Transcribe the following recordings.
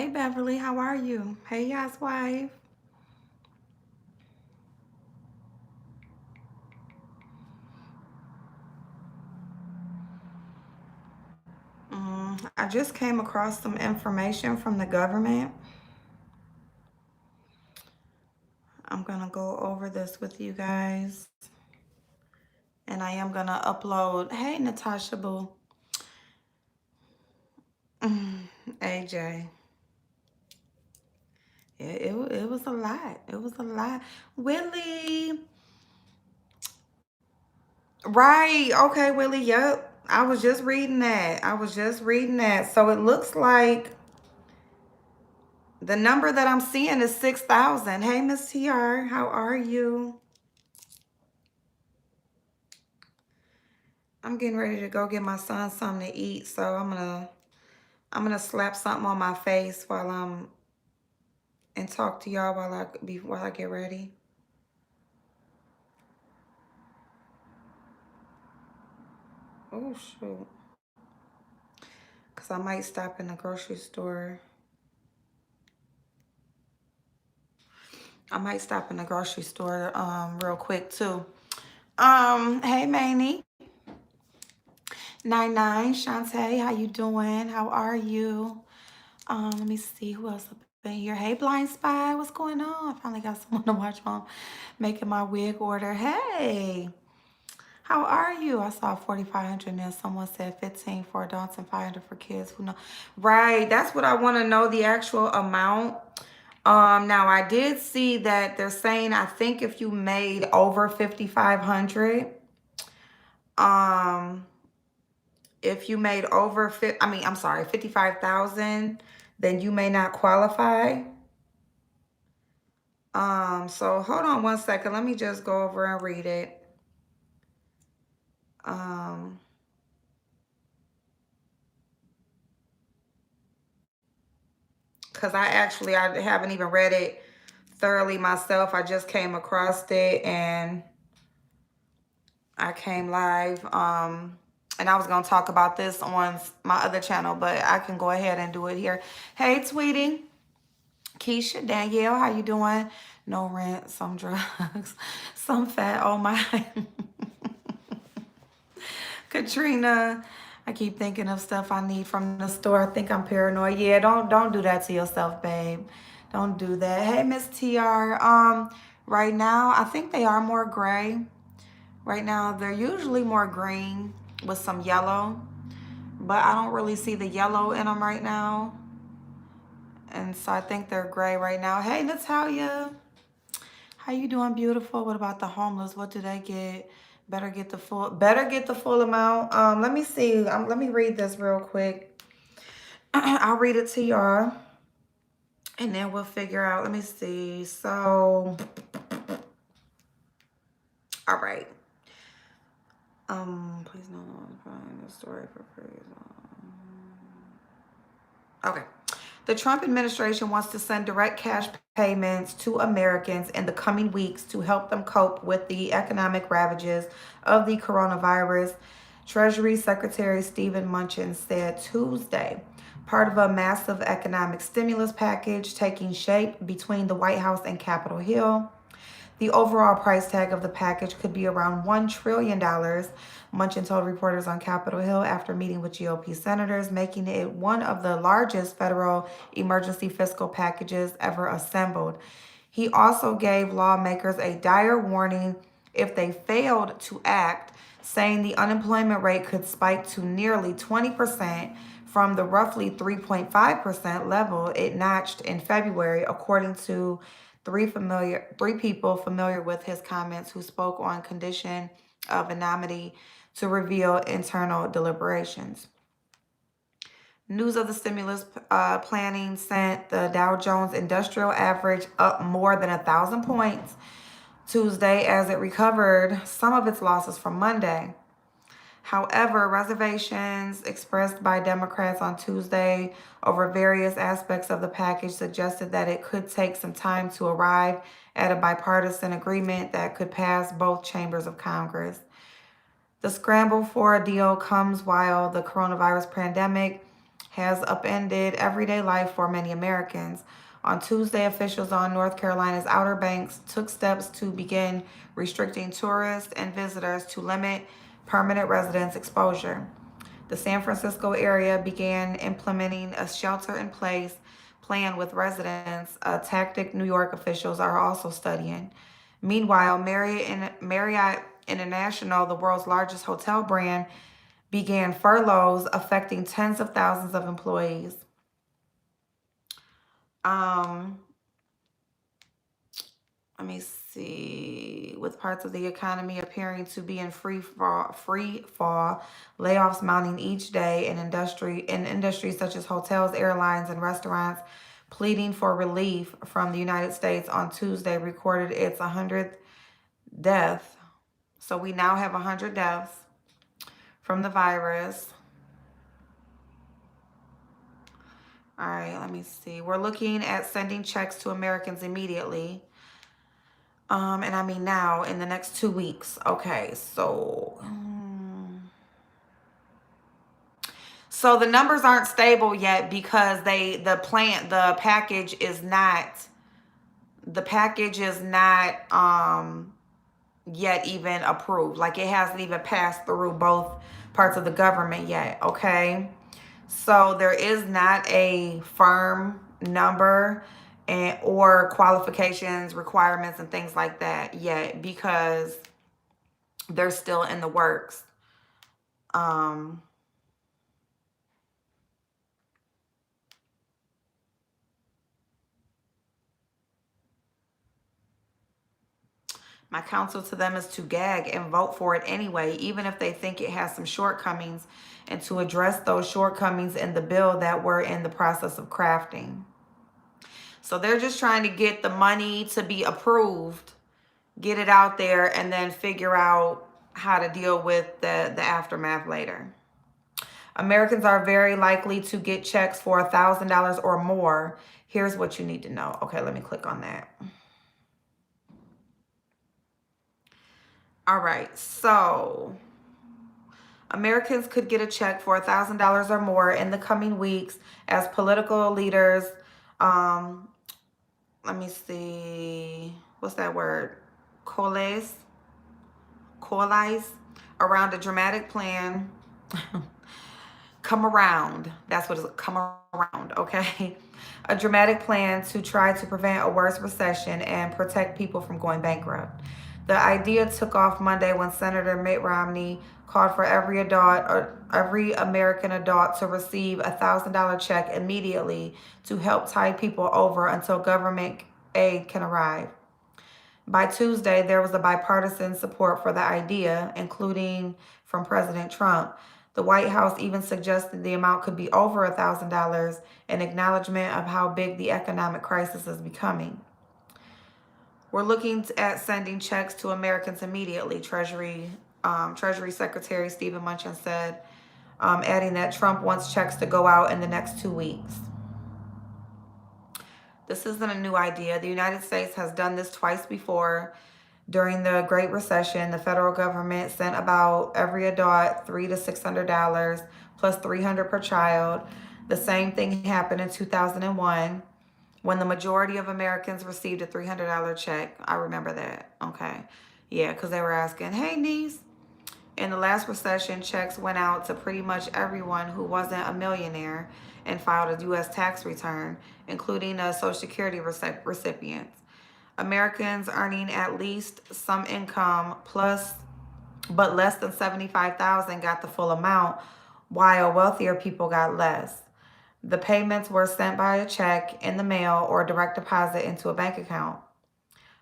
Hey, Beverly, how are you? Hey, housewife. I just came across some information from the government. I'm going to go over this with you guys. And I am going to upload. Hey, Natasha Boo. AJ. It was a lot. It was a lot. Willie. Right. Okay, Willie. Yep. I was just reading that. So it looks like the number that I'm seeing is 6,000. Hey, Miss TR, how are you? I'm getting ready to go get my son something to eat, so I'm gonna slap something on my face while I'm and talk to y'all while I get ready. Oh shoot. Cause I might stop in the grocery store. I might stop in the grocery store real quick too. Hey Manny. Nine Shantae, how you doing? How are you? Let me see who else up in here. Hey, Blind Spy, what's going on? I finally got someone to watch while I'm making my wig order. Hey, how are you? I saw 4,500 there. Someone said 15 for adults and 500 for kids. Who know? Right, that's what I want to know, the actual amount. Now I did see that they're saying, I think if you made over 5,500, um, if you made over, I'm sorry, 55,000, then you may not qualify. So hold on one second. Let me just go over and read it. Because I haven't even read it thoroughly myself. I just came across it and I came live. And I was going to talk about this on my other channel, but I can go ahead and do it here. Hey, Tweety. Keisha, Danielle, how you doing? No rent, some drugs, some fat. Oh my. Katrina, I keep thinking of stuff I need from the store. I think I'm paranoid. Yeah, don't do that to yourself, babe. Don't do that. Hey, Miss TR. Right now, I think they are more gray. Right now, they're usually more green with some yellow, but I don't really see the yellow in them right now. And so I think they're gray right now. Hey, Natalia. How you doing, beautiful? What about the homeless? What do they get? Better get the full amount. Let me see. Let me read this real quick. I'll read it to y'all. And then we'll figure out. Let me see. So, all right. Please no one find the story for free. Okay. The Trump administration wants to send direct cash payments to Americans in the coming weeks to help them cope with the economic ravages of the coronavirus, Treasury Secretary Stephen Mnuchin said Tuesday, part of a massive economic stimulus package taking shape between the White House and Capitol Hill. The overall price tag of the package could be around $1 trillion, Mnuchin told reporters on Capitol Hill after meeting with GOP senators, making it one of the largest federal emergency fiscal packages ever assembled. He also gave lawmakers a dire warning if they failed to act, saying the unemployment rate could spike to nearly 20% from the roughly 3.5% level it notched in February, according to three people familiar with his comments who spoke on condition of anonymity to reveal internal deliberations. News of the stimulus planning sent the Dow Jones Industrial Average up more than 1,000 points Tuesday as it recovered some of its losses from Monday. However, reservations expressed by Democrats on Tuesday over various aspects of the package suggested that it could take some time to arrive at a bipartisan agreement that could pass both chambers of Congress. The scramble for a deal comes while the coronavirus pandemic has upended everyday life for many Americans. On Tuesday, officials on North Carolina's Outer Banks took steps to begin restricting tourists and visitors to limit permanent residents' exposure. The San Francisco area began implementing a shelter in place plan with residents, a tactic New York officials are also studying. Meanwhile, Marriott International, the world's largest hotel brand, began furloughs affecting tens of thousands of employees. Um, Let me see. With parts of the economy appearing to be in free fall, layoffs mounting each day in industries such as hotels, airlines, and restaurants, pleading for relief from the United States on Tuesday recorded its 100th death. So we now have 100 deaths from the virus. All right, let me see. We're looking at sending checks to Americans immediately. And I mean now in the next 2 weeks. Okay, so so the numbers aren't stable yet because the package is not yet even approved. Like it hasn't even passed through both parts of the government yet, okay? So there is not a firm number or qualifications, requirements, and things like that yet because they're still in the works. My counsel to them is to gag and vote for it anyway, even if they think it has some shortcomings, and to address those shortcomings in the bill that we're in the process of crafting. So they're just trying to get the money to be approved, get it out there, and then figure out how to deal with the aftermath later. Americans are very likely to get checks for $1,000 or more. Here's what you need to know. Okay, let me click on that. All right, so Americans could get a check for $1,000 or more in the coming weeks as political leaders, let me see, what's that word? Coalesce around a dramatic plan. Come around. That's what it's come around, okay? A dramatic plan to try to prevent a worse recession and protect people from going bankrupt. The idea took off Monday when Senator Mitt Romney called for every American adult to receive a $1,000 check immediately to help tide people over until government aid can arrive. By Tuesday, there was a bipartisan support for the idea, including from President Trump. The White House even suggested the amount could be over $1,000 in acknowledgement of how big the economic crisis is becoming. We're looking at sending checks to Americans immediately, Treasury Secretary Stephen Mnuchin said, adding that Trump wants checks to go out in the next 2 weeks. This isn't a new idea. The United States has done this twice before. During the Great Recession, the federal government sent about every adult $300 to $600 plus $300 per child. The same thing happened in 2001 when the majority of Americans received a $300 check. I remember that. Okay. Yeah, because they were asking, hey, niece. In the last recession, checks went out to pretty much everyone who wasn't a millionaire and filed a U.S. tax return, including Social Security recipients. Americans earning at least some income but less than $75,000 got the full amount, while wealthier people got less. The payments were sent by a check in the mail or direct deposit into a bank account.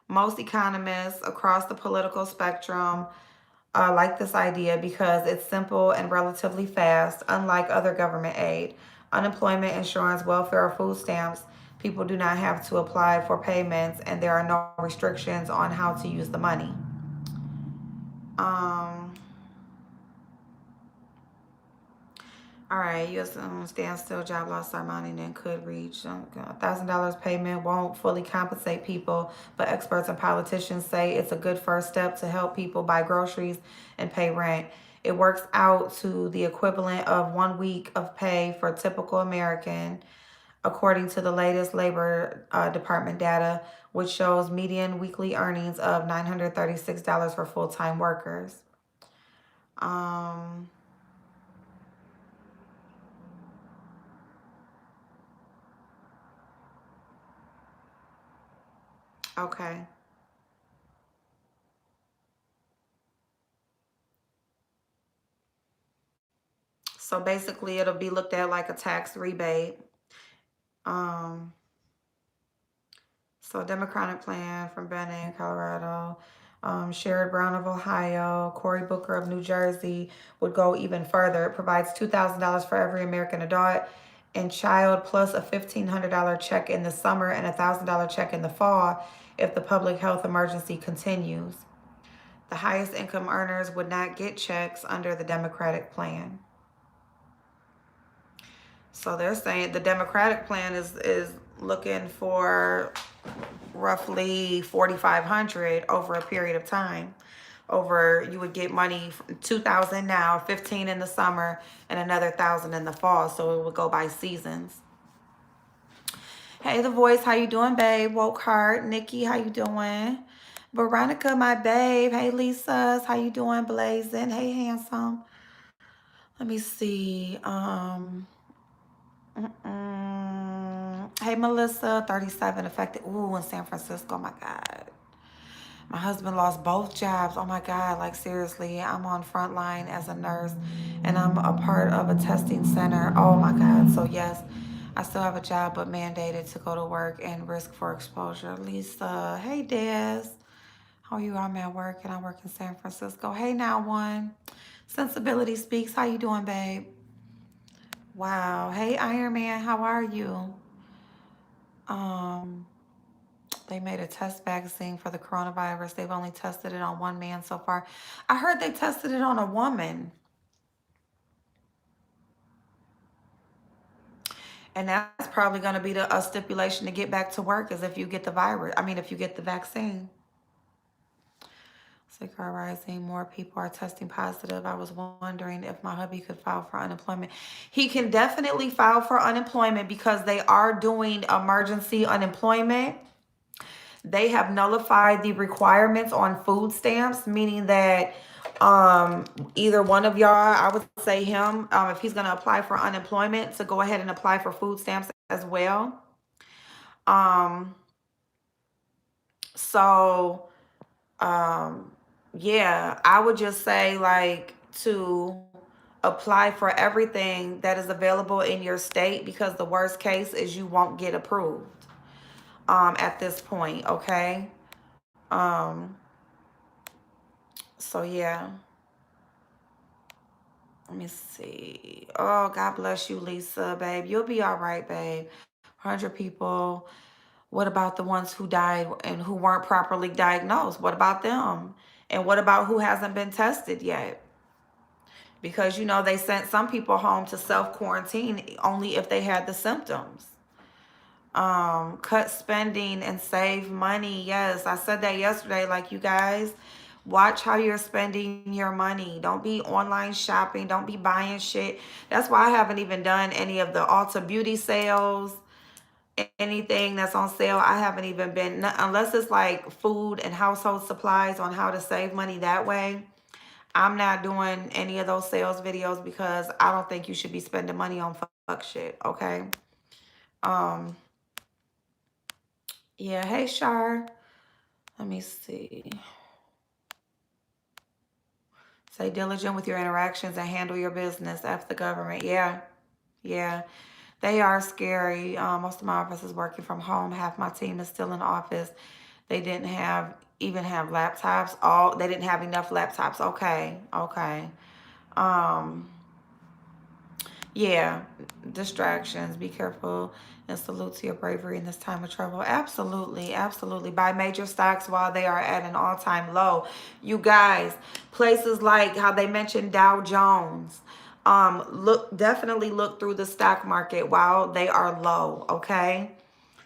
Most economists across the political spectrum like this idea because it's simple and relatively fast, unlike other government aid. Unemployment insurance, welfare, or food stamps, people do not have to apply for payments, and there are no restrictions on how to use the money. All right, U.S. standstill, job loss are mounting and could reach $1,000 payment won't fully compensate people, but experts and politicians say it's a good first step to help people buy groceries and pay rent. It works out to the equivalent of 1 week of pay for a typical American, according to the latest Labor Department data, which shows median weekly earnings of $936 for full-time workers. Um, okay. So basically, it'll be looked at like a tax rebate. Um, So Democratic plan from Bennett, Colorado. Sherrod Brown of Ohio, Cory Booker of New Jersey would go even further. It provides $2,000 for every American adult and child, plus a $1,500 check in the summer and a $1,000 check in the fall if the public health emergency continues. The highest income earners would not get checks under the Democratic plan. So they're saying the Democratic plan is looking for roughly 4,500 over a period of time. Over, you would get money, 2,000 now, 15 in the summer, and another 1,000 in the fall. So it would go by seasons. Hey, The Voice, how you doing, babe? Woke Heart, Nikki, how you doing? Veronica, my babe. Hey, Lisa, how you doing? Blazing. Hey, handsome. Let me see. Hey, Melissa, 37 affected. Ooh, in San Francisco, my God. My husband lost both jobs. Oh my God, like seriously, I'm on frontline as a nurse and I'm a part of a testing center. Oh my God. So yes, I still have a job, but mandated to go to work and risk for exposure. Lisa, hey Des, how are you? I'm at work and I work in San Francisco. Hey now one, Sensibility Speaks. How you doing, babe? Wow. Hey Iron Man, how are you? Um, They made a test vaccine for the coronavirus. They've only tested it on one man so far. I heard they tested it on a woman. And that's probably going to be a stipulation to get back to work is if you get the virus. I mean, if you get the vaccine. Sick are rising. More people are testing positive. I was wondering if my hubby could file for unemployment. He can definitely file for unemployment because they are doing emergency unemployment. They have nullified the requirements on food stamps, meaning that either one of y'all, I would say him, if he's going to apply for unemployment, to go ahead and apply for food stamps as well. Um, so, yeah, I would just say like to apply for everything that is available in your state, because the worst case is you won't get approved at this point, okay? Um, so yeah. Let me see. Oh, God bless you, Lisa, babe. You'll be all right, babe. 100 people. What about the ones who died and who weren't properly diagnosed? What about them? And what about who hasn't been tested yet? Because, you know, they sent some people home to self-quarantine only if they had the symptoms. Cut spending and save money. Yes, I said that yesterday. Like, you guys, watch how you're spending your money. Don't be online shopping. Don't be buying shit. That's why I haven't even done any of the Ulta Beauty sales. Anything that's on sale, I haven't even been, unless it's like food and household supplies on how to save money that way. I'm not doing any of those sales videos because I don't think you should be spending money on fuck shit, okay? Um, yeah, hey, Shar. Let me see. Stay diligent with your interactions and handle your business. F the government. Yeah, yeah. They are scary. Most of my office is working from home. Half my team is still in the office. They didn't even have laptops. They didn't have enough laptops. Okay, okay. Yeah, distractions. Be careful and salute to your bravery in this time of trouble. Absolutely, absolutely. Buy major stocks while they are at an all-time low. You guys, places like how they mentioned Dow Jones. Definitely look through the stock market while they are low, okay?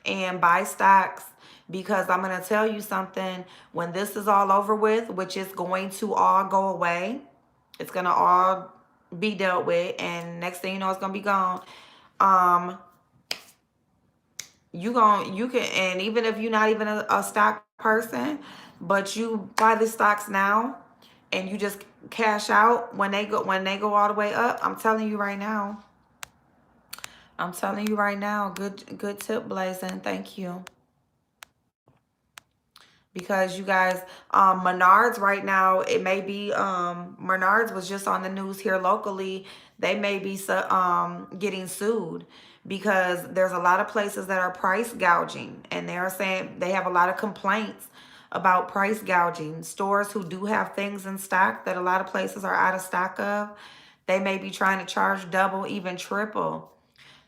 And buy stocks, because I'm going to tell you something. When this is all over with, which is going to all go away, It's gonna all be dealt with, and next thing you know, it's gonna be gone. Um, you can, and even if you're not even a stock person, but you buy the stocks now, and you just cash out when they go all the way up. I'm telling you right now. I'm telling you right now. Good tip, Blazing. Thank you. Because you guys, Menards right now, it may be, Menards was just on the news here locally. They may be getting sued because there's a lot of places that are price gouging, and they're saying they have a lot of complaints about price gouging. Stores who do have things in stock that a lot of places are out of stock of, they may be trying to charge double, even triple.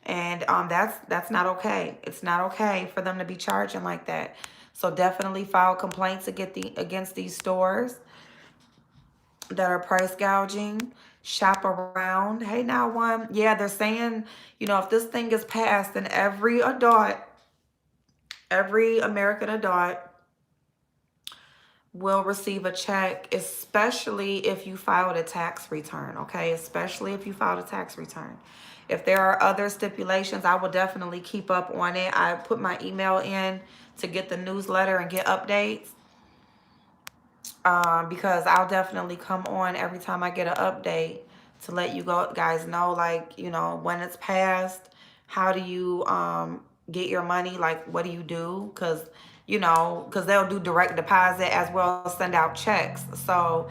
And that's not okay. It's not okay for them to be charging like that. So definitely file complaints against these stores that are price gouging. Shop around. Hey, now one. Yeah, they're saying, if this thing is passed, then every American adult will receive a check, especially if you filed a tax return, okay? Especially if you filed a tax return. If there are other stipulations, I will definitely keep up on it. I put my email in to get the newsletter and get updates, because I'll definitely come on every time I get an update to let you guys know, like, when it's passed, how do you get your money, like, what do you do? Because they'll do direct deposit as well as send out checks. So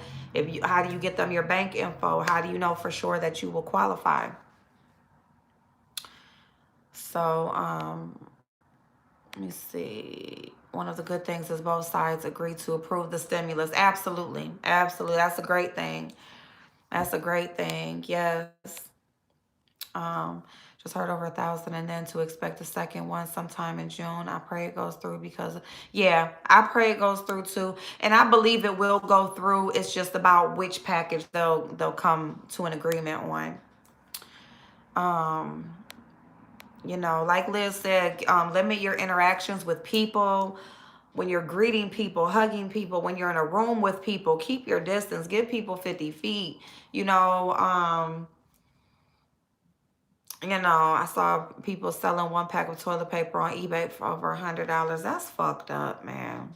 how do you get them your bank info? How do you know for sure that you will qualify? So let me see. One of the good things is both sides agreed to approve the stimulus. Absolutely. Absolutely. That's a great thing. That's a great thing. Yes. Um, just heard over 1,000, and then to expect the second one sometime in June. I pray it goes through yeah, I pray it goes through too. And I believe it will go through. It's just about which package they'll come to an agreement on. Um, like Liz said, limit your interactions with people. When you're greeting people, hugging people, when you're in a room with people, keep your distance. Give people 50 feet. I saw people selling one pack of toilet paper on eBay for over $100. That's fucked up, man.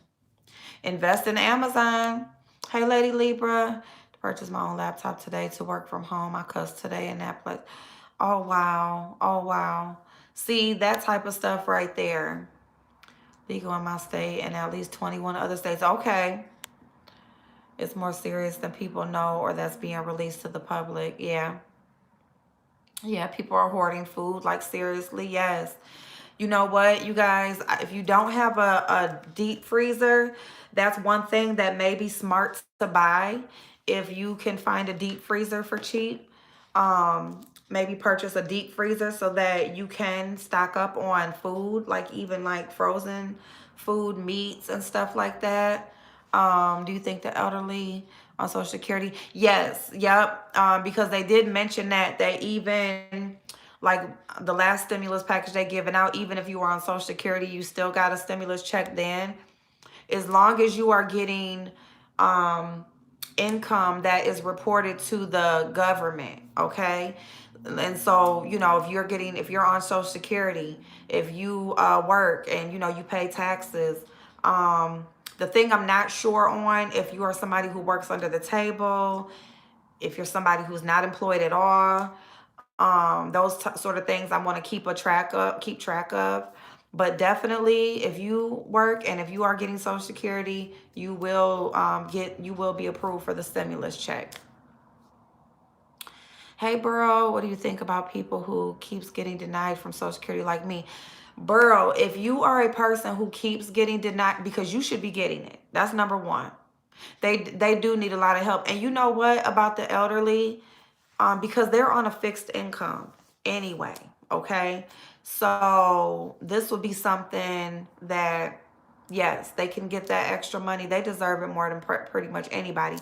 Invest in Amazon. Hey, Lady Libra. Purchased my own laptop today to work from home. I cussed today in that place. Oh, wow. Oh, wow. See, that type of stuff right there. Legal in my state and at least 21 other states. Okay. It's more serious than people know, or that's being released to the public. Yeah. Yeah, people are hoarding food. Like, seriously, yes. You know what, you guys? If you don't have a deep freezer, that's one thing that may be smart to buy. If you can find a deep freezer for cheap, maybe purchase a deep freezer so that you can stock up on food, like even like frozen food, meats and stuff like that. Do you think the elderly on Social Security? Yes, yep. Because they did mention that they even, like, the last stimulus package they given out, even if you were on Social Security, you still got a stimulus check then. As long as you are getting income that is reported to the government, okay? And so, if you're on Social Security, if you work and, you pay taxes, the thing I'm not sure on, if you are somebody who works under the table, if you're somebody who's not employed at all, those sort of things I want to keep track of. But definitely, if you work and if you are getting Social Security, you will be approved for the stimulus check. Hey, Burrow, what do you think about people who keeps getting denied from Social Security like me? Burrow, if you are a person who keeps getting denied, because you should be getting it. That's number one. They do need a lot of help. And you know what about the elderly? Because they're on a fixed income anyway, okay? So this would be something that, yes, they can get that extra money. They deserve it more than pretty much anybody.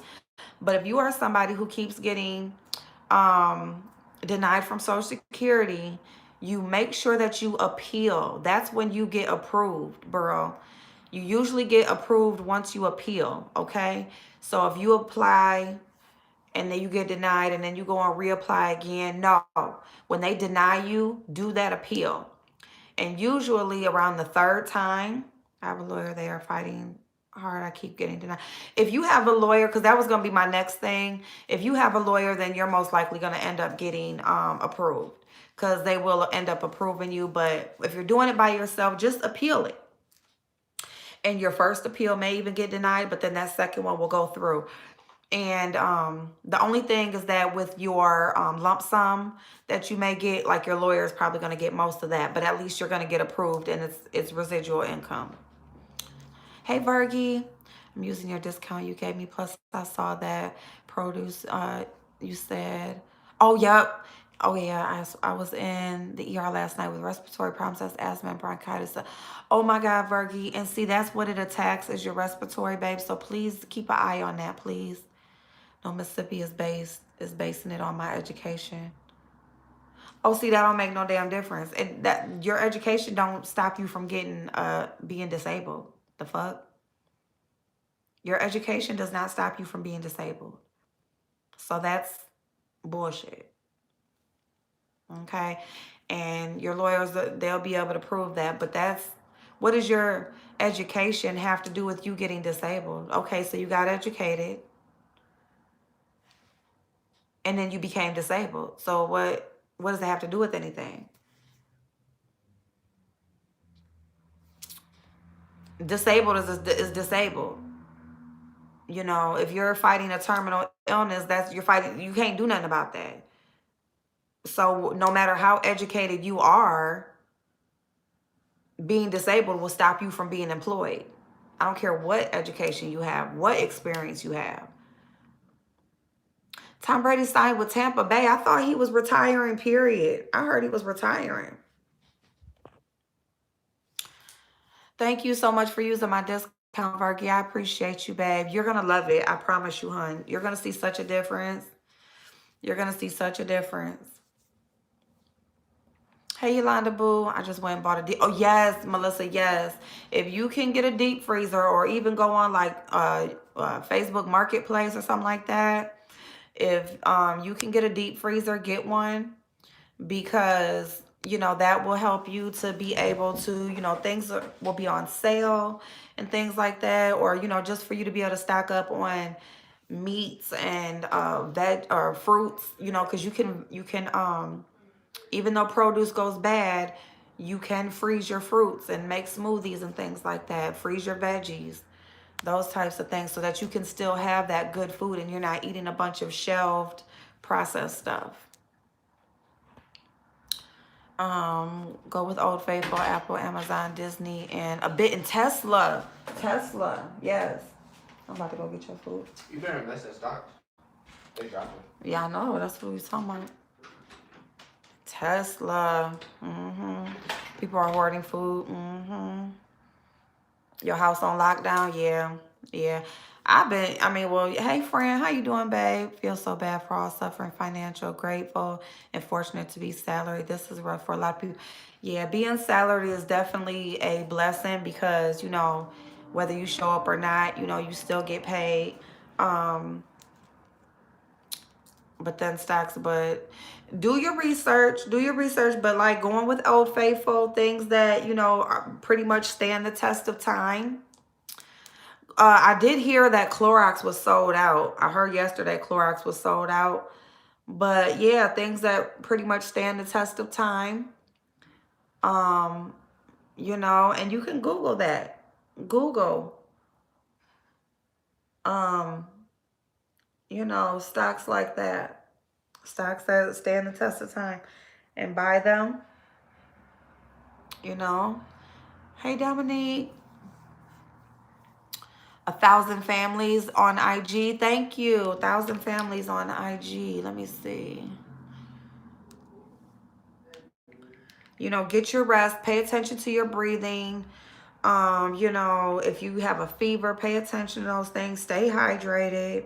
But if you are somebody who keeps getting denied from Social Security, you make sure that you appeal. That's when you get approved, Burrow. You usually get approved once you appeal, okay? So if you apply and then you get denied and then you go and reapply again. No, when they deny you, do that appeal. And usually around the third time, I have a lawyer there fighting hard. I keep getting denied. If you have a lawyer, because that was going to be my next thing. If you have a lawyer, then you're most likely going to end up getting approved, because they will end up approving you. But if you're doing it by yourself, just appeal it. And your first appeal may even get denied, but then that second one will go through. And the only thing is that with your lump sum that you may get, like, your lawyer is probably going to get most of that, but at least you're going to get approved, and it's residual income. Hey, Virgie, I'm using your discount you gave me. Plus, I saw that produce you said. Oh, yep. Oh, yeah. I was in the ER last night with respiratory problems. That's asthma and bronchitis. Oh, my God, Virgie. And see, that's what it attacks, is your respiratory, babe. So please keep an eye on that, please. No, Mississippi is basing it on my education. Oh, see, that don't make no damn difference. That your education don't stop you from getting being disabled. The fuck? Your education does not stop you from being disabled. So that's bullshit. Okay? And your lawyers, they'll be able to prove that. But what does your education have to do with you getting disabled? Okay, so you got educated, and then you became disabled. So what does it have to do with anything? Disabled is disabled. You know, if you're fighting a terminal illness, you're fighting, you can't do nothing about that. So no matter how educated you are, being disabled will stop you from being employed. I don't care what education you have, what experience you have. Tom Brady signed with Tampa Bay. I thought he was retiring, period. I heard he was retiring. Thank you so much for using my discount, Virgie. I appreciate you, babe. You're going to love it. I promise you, hon. You're going to see such a difference. You're going to see such a difference. Hey, Yolanda Boo. I just went and bought a deep. Oh, yes, Melissa, yes. If you can get a deep freezer, or even go on like Facebook Marketplace or something like that. If you can get a deep freezer, get one, because, you know, that will help you to be able to, you know, things will be on sale and things like that. Or, you know, just for you to be able to stock up on meats and veg or fruits, you know, because you can even though produce goes bad, you can freeze your fruits and make smoothies and things like that. Freeze your veggies, those types of things, so that you can still have that good food and you're not eating a bunch of shelved processed stuff. Go with Old Faithful, Apple, Amazon, Disney, and a bit in Tesla. Tesla, yes. I'm about to go get your food. You better invest in stocks. They dropped it. Yeah, I know. That's what we was talking about. Tesla. People are hoarding food. Your house on lockdown. Yeah. Well, hey, friend. How you doing, babe? Feel so bad for all suffering financial. Grateful and fortunate to be salaried. This is rough for a lot of people. Yeah, being salaried is definitely a blessing, because, you know, whether you show up or not, you know, you still get paid. But then stocks, but do your research, but like going with Old Faithful, things that, you know, pretty much stand the test of time. I did hear that Clorox was sold out. I heard yesterday Clorox was sold out. But yeah, things that pretty much stand the test of time. You know, and you can Google that. Google, you know, stocks like that. Stocks that stand the test of time, and buy them. You know. Hey, Dominique. 1,000 families on IG. Thank you. 1,000 families on IG. Let me see. You know, get your rest. Pay attention to your breathing. You know, if you have a fever, pay attention to those things. Stay hydrated.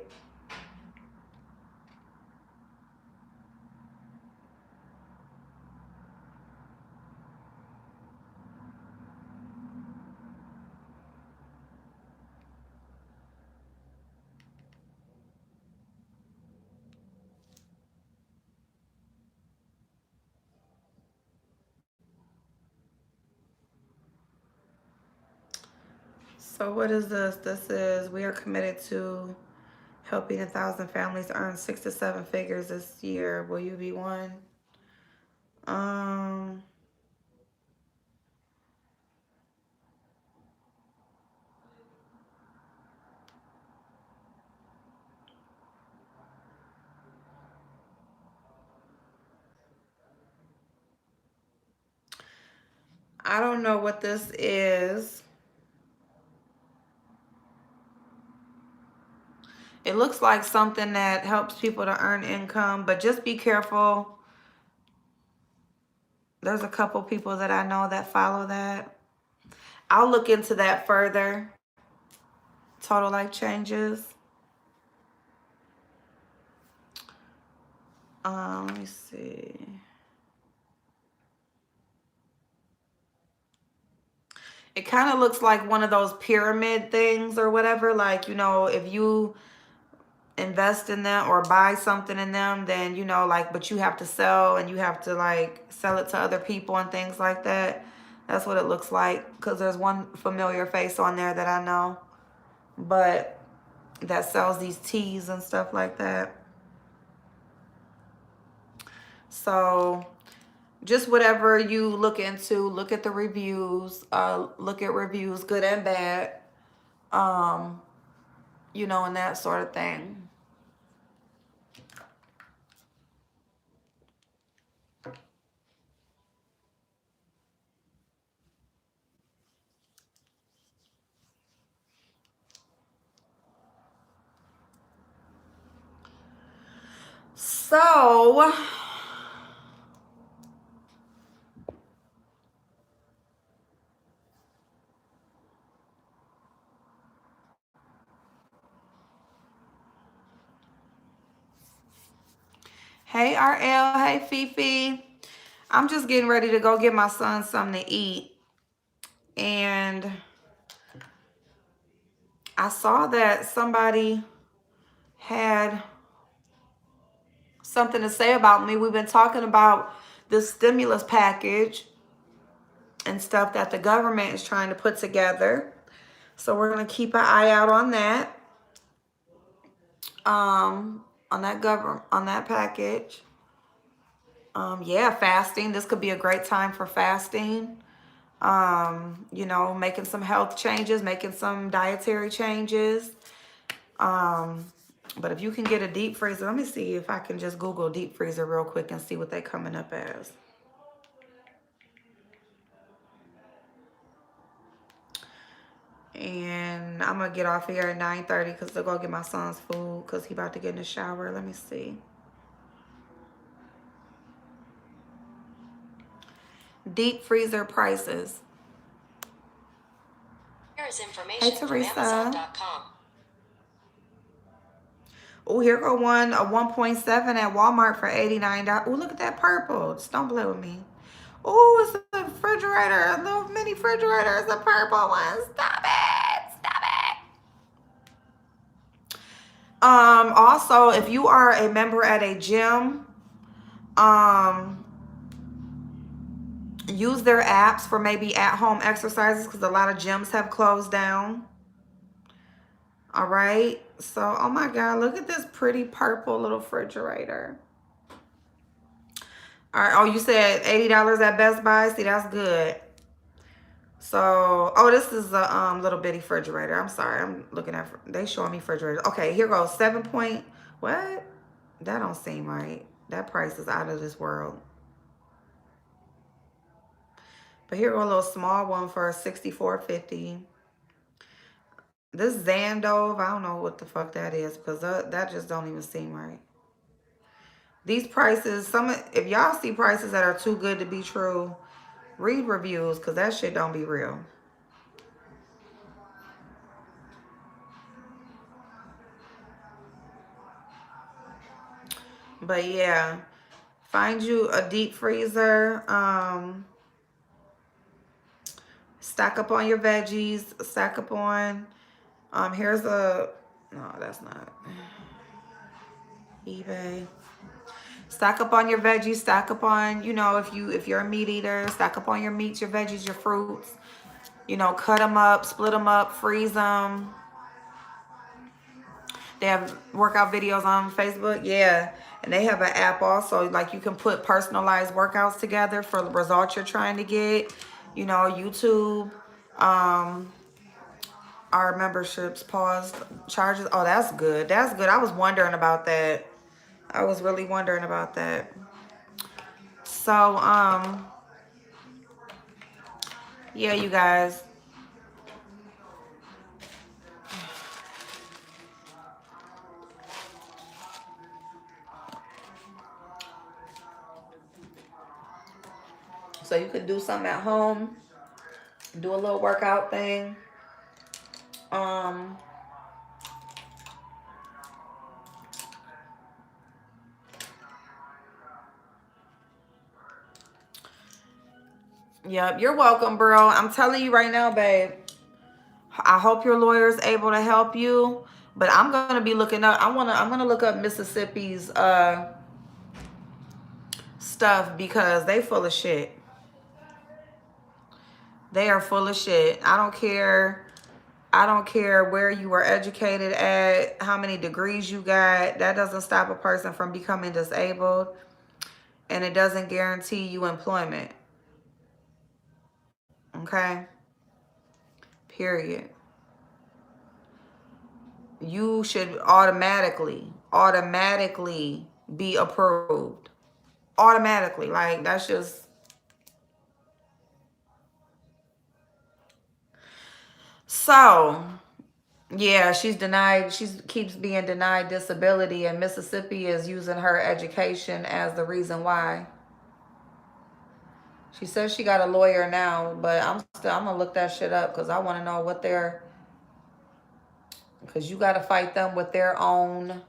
So what is this? This is, we are committed to helping 1,000 families earn 6 to 7 figures this year. Will you be one? Um, I don't know what this is. It looks like something that helps people to earn income, but just be careful. There's a couple people that I know that follow that. I'll look into that further. Total life changes. Let me see. It kind of looks like one of those pyramid things or whatever. Like, you know, if you invest in them or buy something in them, then, you know, like, but you have to sell and you have to like sell it to other people and things like that. That's what it looks like, because there's one familiar face on there that I know, but that sells these teas and stuff like that. So just whatever you look into, look at the reviews, look at reviews, good and bad, you know, and that sort of thing. So hey RL, hey Fifi. I'm just getting ready to go get my son something to eat. And I saw that somebody had something to say about me. We've been talking about this stimulus package and stuff that the government is trying to put together. So we're going to keep an eye out on that. On that package. Yeah, fasting. This could be a great time for fasting. You know, making some health changes, making some dietary changes. But if you can get a deep freezer, let me see if I can just Google deep freezer real quick and see what they're coming up as. And I'm going to get off here at 9:30 because to go get my son's food because he about to get in the shower. Let me see. Deep freezer prices. Here's information from Amazon.com. Oh, here go one, a 1.7 at Walmart for $89. Oh, look at that purple. Just don't play with me. Oh, it's a refrigerator, a little mini refrigerator. It's a purple one. Stop it. Stop it. Also, if you are a member at a gym, use their apps for maybe at-home exercises because a lot of gyms have closed down. All right. So, oh my God, look at this pretty purple little refrigerator. All right. Oh, you said $80 at Best Buy? See, that's good. So, oh, this is a little bitty refrigerator. I'm sorry. I'm looking at, they showing me refrigerators. Okay, here goes 7 point, what? That don't seem right. That price is out of this world. But here go a little small one for $64.50. This Zandove, I don't know what the fuck that is because that just don't even seem right. These prices, if y'all see prices that are too good to be true, read reviews because that shit don't be real. But yeah, find you a deep freezer. Stack up on your veggies. Stack up on. Here's a. No, that's not. eBay. Stack up on your veggies. Stack up on, you know, if you're a meat eater, stack up on your meats, your veggies, your fruits. You know, cut them up, split them up, freeze them. They have workout videos on Facebook. Yeah. And they have an app also. Like you can put personalized workouts together for the results you're trying to get. You know, YouTube. Our memberships paused. Charges. Oh, that's good. That's good. I was wondering about that. I was really wondering about that. So, yeah, you guys. So you could do something at home, do a little workout thing. Yep, you're welcome, bro. I'm telling you right now, babe. I hope your lawyer is able to help you. But I'm gonna be looking up. I'm gonna look up Mississippi's stuff because they full of shit. They are full of shit. I don't care. I don't care where you were educated at, how many degrees you got. That doesn't stop a person from becoming disabled. And it doesn't guarantee you employment. Okay? Period. You should automatically be approved. Automatically. Like, that's just... So, yeah, she's denied. She keeps being denied disability, and Mississippi is using her education as the reason why. She says she got a lawyer now, but I'm gonna look that shit up because I want to know what they're... Because you got to fight them with their own...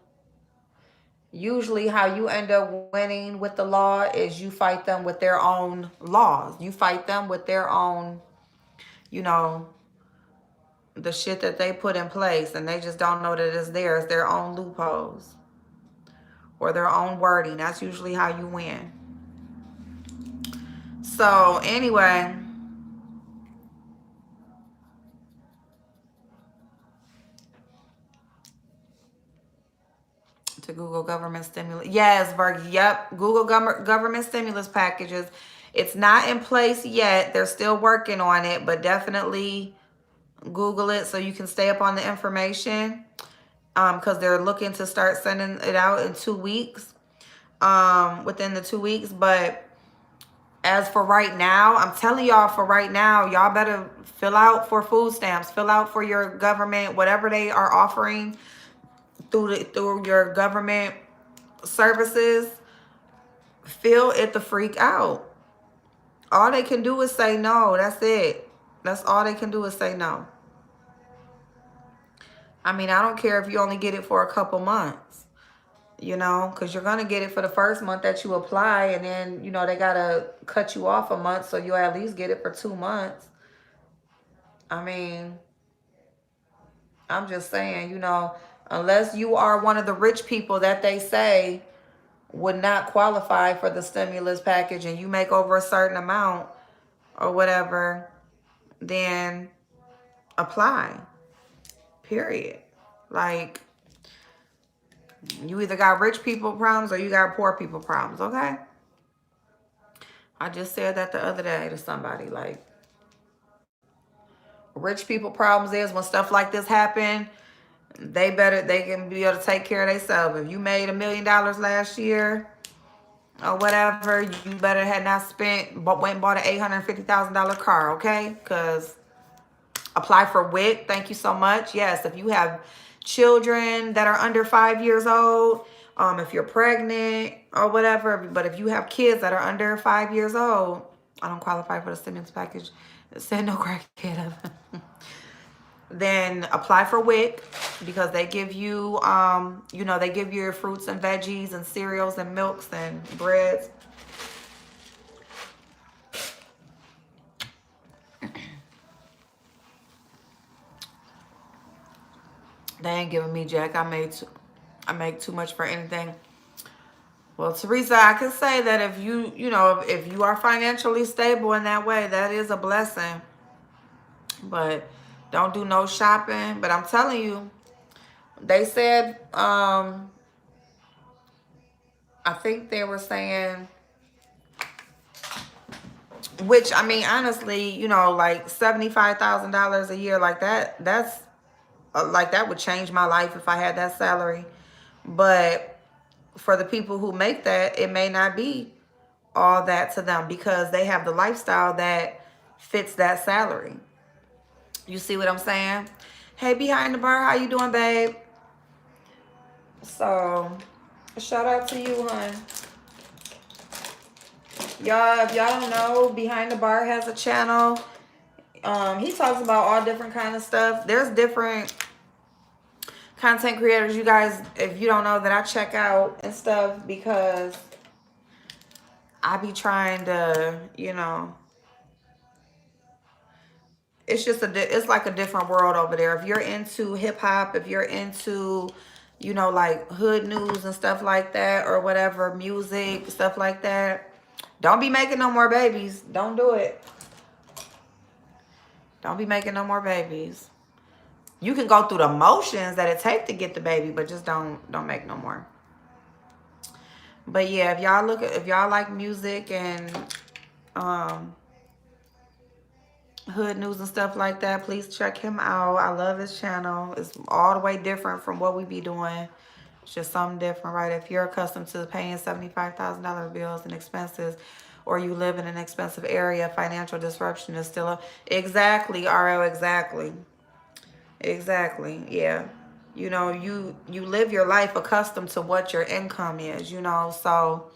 Usually how you end up winning with the law is you fight them with their own laws. You fight them with their own, you know, the shit that they put in place, and they just don't know that it's theirs, their own loopholes or their own wording. That's usually how you win. So anyway, to Google government stimulus. Yes, Virgie. Yep. Google government stimulus packages. It's not in place yet. They're still working on it, but definitely Google it so you can stay up on the information. Because they're looking to start sending it out in 2 weeks. Within the 2 weeks. But as for right now, I'm telling y'all, for right now, y'all better fill out for food stamps. Fill out for your government, whatever they are offering through your government services. Fill it the freak out. All they can do is say no. That's it. That's all they can do is say no. I mean, I don't care if you only get it for a couple months, you know, because you're going to get it for the first month that you apply. And then, you know, they got to cut you off a month. So you'll at least get it for 2 months. I mean, I'm just saying, you know, unless you are one of the rich people that they say would not qualify for the stimulus package and you make over a certain amount or whatever, then apply. Period. Like, you either got rich people problems or you got poor people problems, okay? I just said that the other day to somebody. Like, rich people problems is when stuff like this happen, they can be able to take care of themselves. If you made $1 million last year or whatever, you better had not went and bought an $850,000 car, okay? Because apply for WIC. Thank you so much. Yes, if you have children that are under 5 years old, if you're pregnant or whatever, but if you have kids that are under 5 years old, I don't qualify for the stimulus package. Send no crackhead. Then apply for WIC because they give you, you know, they give you your fruits and veggies and cereals and milks and breads. They ain't giving me jack. I make too much for anything. Well, Teresa, I can say that if you know, if you are financially stable in that way, that is a blessing. But don't do no shopping. But I'm telling you, they said, I think they were saying, which, I mean, honestly, you know, like $75,000 a year, like that's like that would change my life if I had that salary. But for the people who make that, it may not be all that to them because they have the lifestyle that fits that salary. You see what I'm saying? Hey, behind the bar, how you doing, babe? So, shout out to you, hon. Y'all, if y'all don't know, Behind the Bar has a channel. He talks about all different kind of stuff. There's different content creators, you guys, if you don't know, that I check out and stuff because I be trying to, you know, it's just it's like a different world over there. If you're into hip hop, if you're into, you know, like hood news and stuff like that or whatever, music, stuff like that, don't be making no more babies. Don't do it. Don't be making no more babies. You can go through the motions that it takes to get the baby, but just don't make no more. But yeah, if y'all like music and hood news and stuff like that, please check him out. I love his channel. It's all the way different from what we be doing. It's just something different, right? If you're accustomed to paying $75,000 bills and expenses, or you live in an expensive area, financial disruption is still exactly, RL, exactly. Yeah. You know, you live your life accustomed to what your income is, you know, so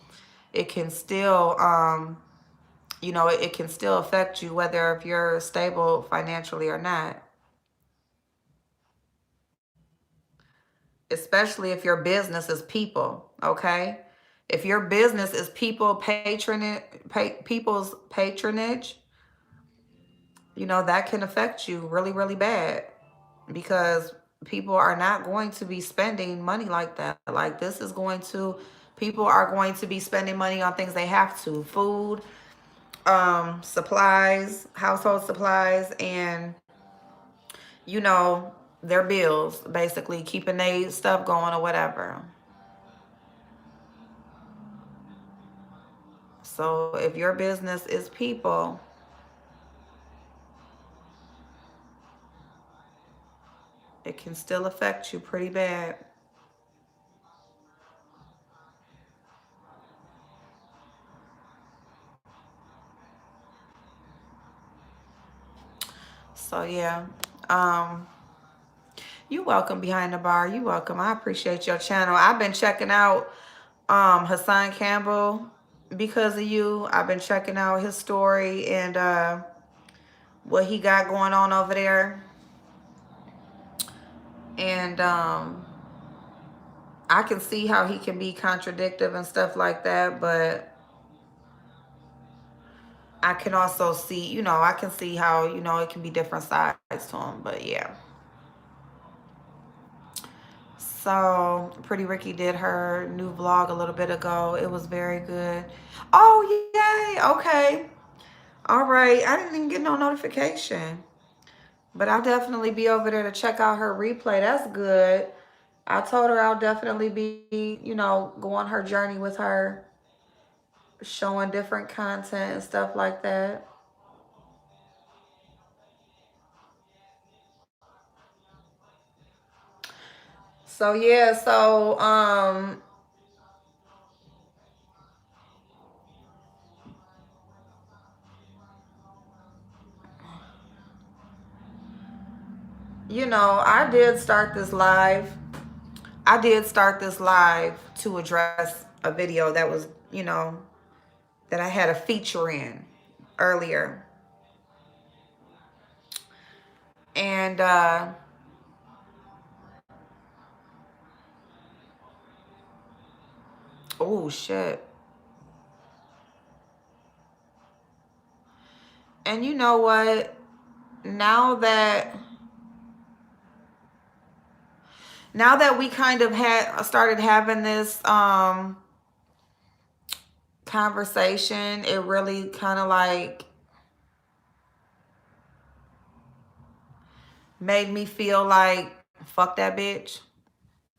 it can still you know, it can still affect you whether if you're stable financially or not. Especially if your business is people, okay? If your business is people's patronage, you know, that can affect you really, really bad because people are not going to be spending money like that. Like this is going to, people are going to be spending money on things they have to. Food, supplies, household supplies, and, you know, their bills, basically keeping their stuff going or whatever. So if your business is people, it can still affect you pretty bad. So yeah, you welcome, Behind the Bar. You welcome. I appreciate your channel. I've been checking out Hassan Campbell because of you. I've been checking out his story and what he got going on over there. And I can see how he can be contradictory and stuff like that, but I can also see, you know, I can see how, you know, it can be different sides to him, but yeah. So Pretty Ricky did her new vlog a little bit ago. It was very good. Oh, yay. Okay. All right. I didn't even get no notification, but I'll definitely be over there to check out her replay. That's good. I told her I'll definitely be, you know, go on her journey with her, showing different content and stuff like that. So yeah, so you know, I did start this live to address a video that was, you know, that I had a feature in earlier. And oh shit. And you know what? Now that we kind of started having this conversation, it really kind of like made me feel like, fuck that bitch.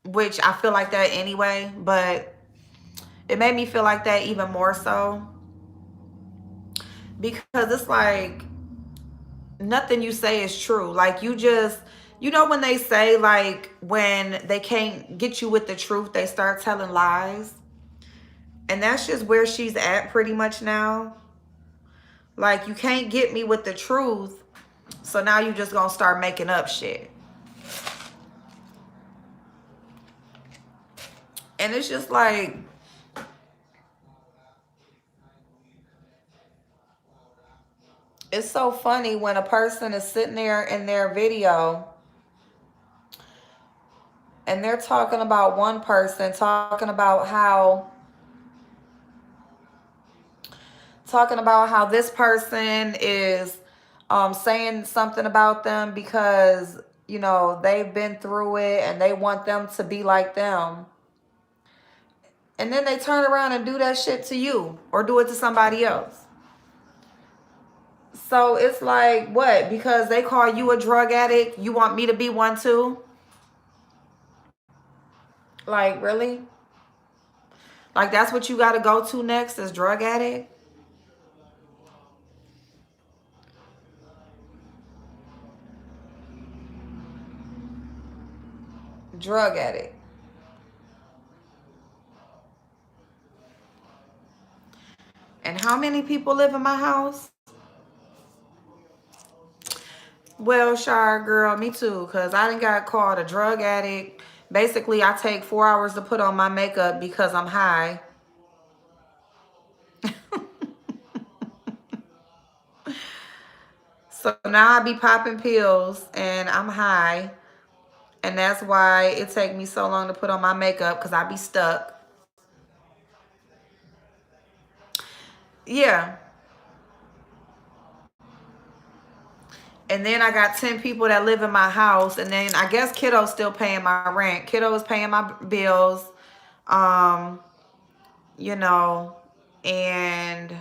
Which I feel like that anyway, but it made me feel like that even more so. Because it's like, nothing you say is true. Like, you just, you know when they say, like, when they can't get you with the truth, they start telling lies. And that's just where she's at pretty much now. Like, you can't get me with the truth, so now you just gonna start making up shit. And it's just like, it's so funny when a person is sitting there in their video and they're talking about one person, talking about how this person is saying something about them because, you know, they've been through it and they want them to be like them. And then they turn around and do that shit to you or do it to somebody else. So it's like, what? Because they call you a drug addict, you want me to be one too? Like, really? Like, that's what you got to go to next is drug addict? Drug addict. And how many people live in my house? Well, Shar, girl, me too. Because I done got called a drug addict. Basically, I take 4 hours to put on my makeup because I'm high. So now I be popping pills and I'm high. And that's why it take me so long to put on my makeup because I be stuck. Yeah. And then I got 10 people that live in my house. And then I guess Kiddo's still paying my rent. Kiddo is paying my bills. You know, and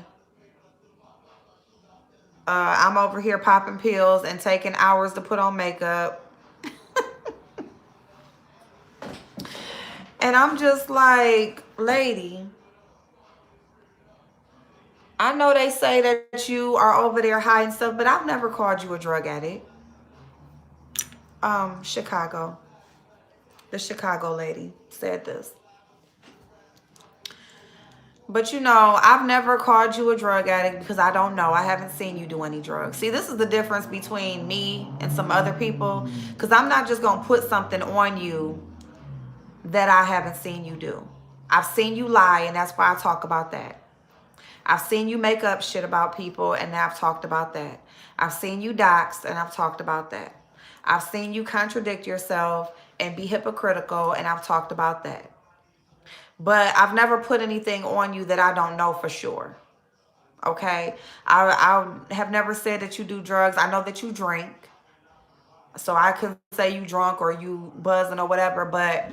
I'm over here popping pills and taking hours to put on makeup. And I'm just like, lady, I know they say that you are over there high and stuff, but I've never called you a drug addict. Chicago. The Chicago lady said this. But you know, I've never called you a drug addict because I don't know. I haven't seen you do any drugs. See, this is the difference between me and some other people. Because I'm not just going to put something on you that I haven't seen you do. I've seen you lie, and that's why I talk about that. I've seen you make up shit about people, and I've talked about that. I've seen you dox, and I've talked about that. I've seen you contradict yourself and be hypocritical, and I've talked about that. But I've never put anything on you that I don't know for sure. Okay? I have never said that you do drugs. I know that you drink. So I could say you drunk or you buzzing or whatever, but...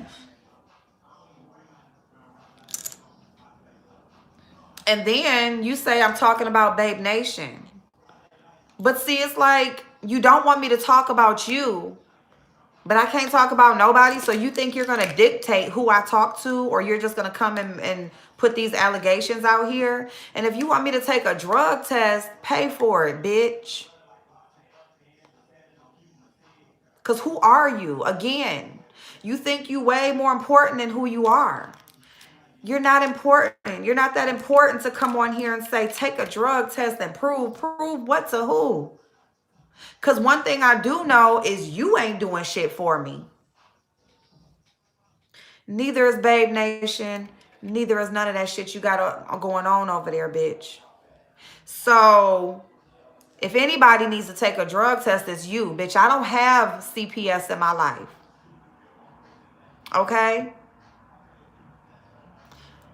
And then you say I'm talking about Babe Nation. But see, it's like you don't want me to talk about you, but I can't talk about nobody. So you think you're going to dictate who I talk to, or you're just going to come and put these allegations out here? And if you want me to take a drug test, pay for it, bitch. Because who are you? Again, you think you way more important than who you are. You're not important. You're not that important to come on here and say, take a drug test and prove what to who? Because one thing I do know is you ain't doing shit for me. Neither is Babe Nation. Neither is none of that shit you got going on over there, bitch. So if anybody needs to take a drug test, it's you, bitch. I don't have CPS in my life. Okay?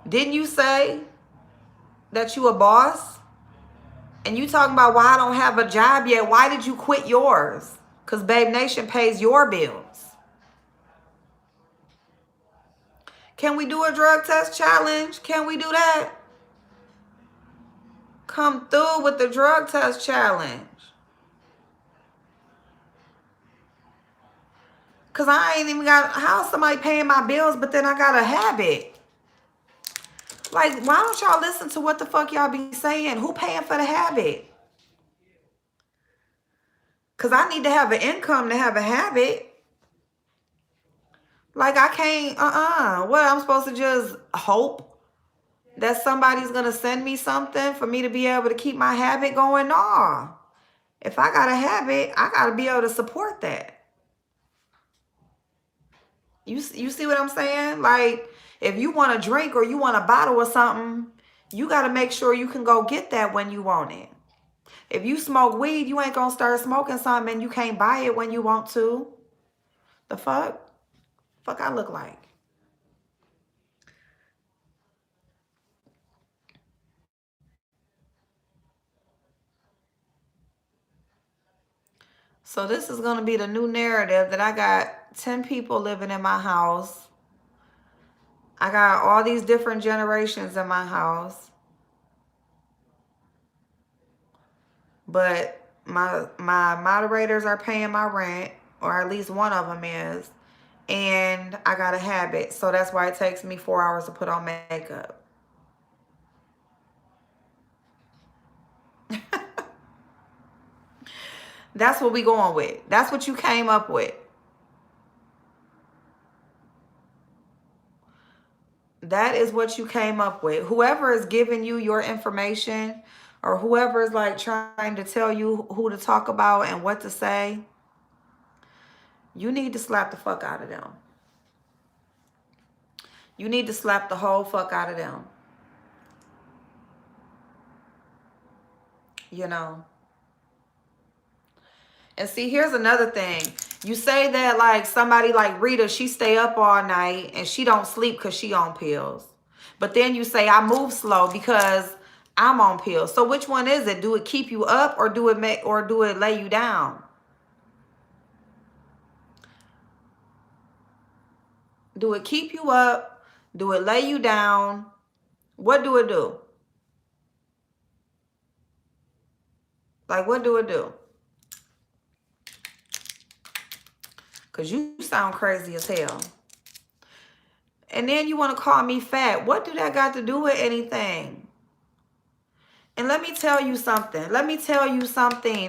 Didn't you say that you a boss? And you talking about why I don't have a job yet. Why did you quit yours? Because Babe Nation pays your bills. Can we do a drug test challenge? Can we do that? Come through with the drug test challenge. Because I ain't even got, how somebody paying my bills, but then I got a habit. Like, why don't y'all listen to what the fuck y'all be saying? Who paying for the habit? Because I need to have an income to have a habit. Like, I can't, what, I'm supposed to just hope that somebody's going to send me something for me to be able to keep my habit going? No. If I got a habit, I got to be able to support that. You see what I'm saying? Like, if you want a drink or you want a bottle of something, you got to make sure you can go get that when you want it. If you smoke weed, you ain't going to start smoking something and you can't buy it when you want to. The fuck? Fuck I look like? So this is going to be the new narrative that I got 10 people living in my house. I got all these different generations in my house. But my moderators are paying my rent, or at least one of them is. And I got a habit. So that's why it takes me 4 hours to put on makeup. That's what we going with. That's what you came up with. That is what you came up with. Whoever is giving you your information, or whoever is like trying to tell you who to talk about and what to say, you need to slap the fuck out of them. You need to slap the whole fuck out of them. You know. And see, here's another thing. You say that like somebody like Rita, she stay up all night and she don't sleep because she on pills. But then you say I move slow because I'm on pills. So which one is it? Do it keep you up, or do it lay you down? Do it keep you up? Do it lay you down? What do it do? Like, what do it do? Because you sound crazy as hell. And then you want to call me fat. What do that got to do with anything? And let me tell you something.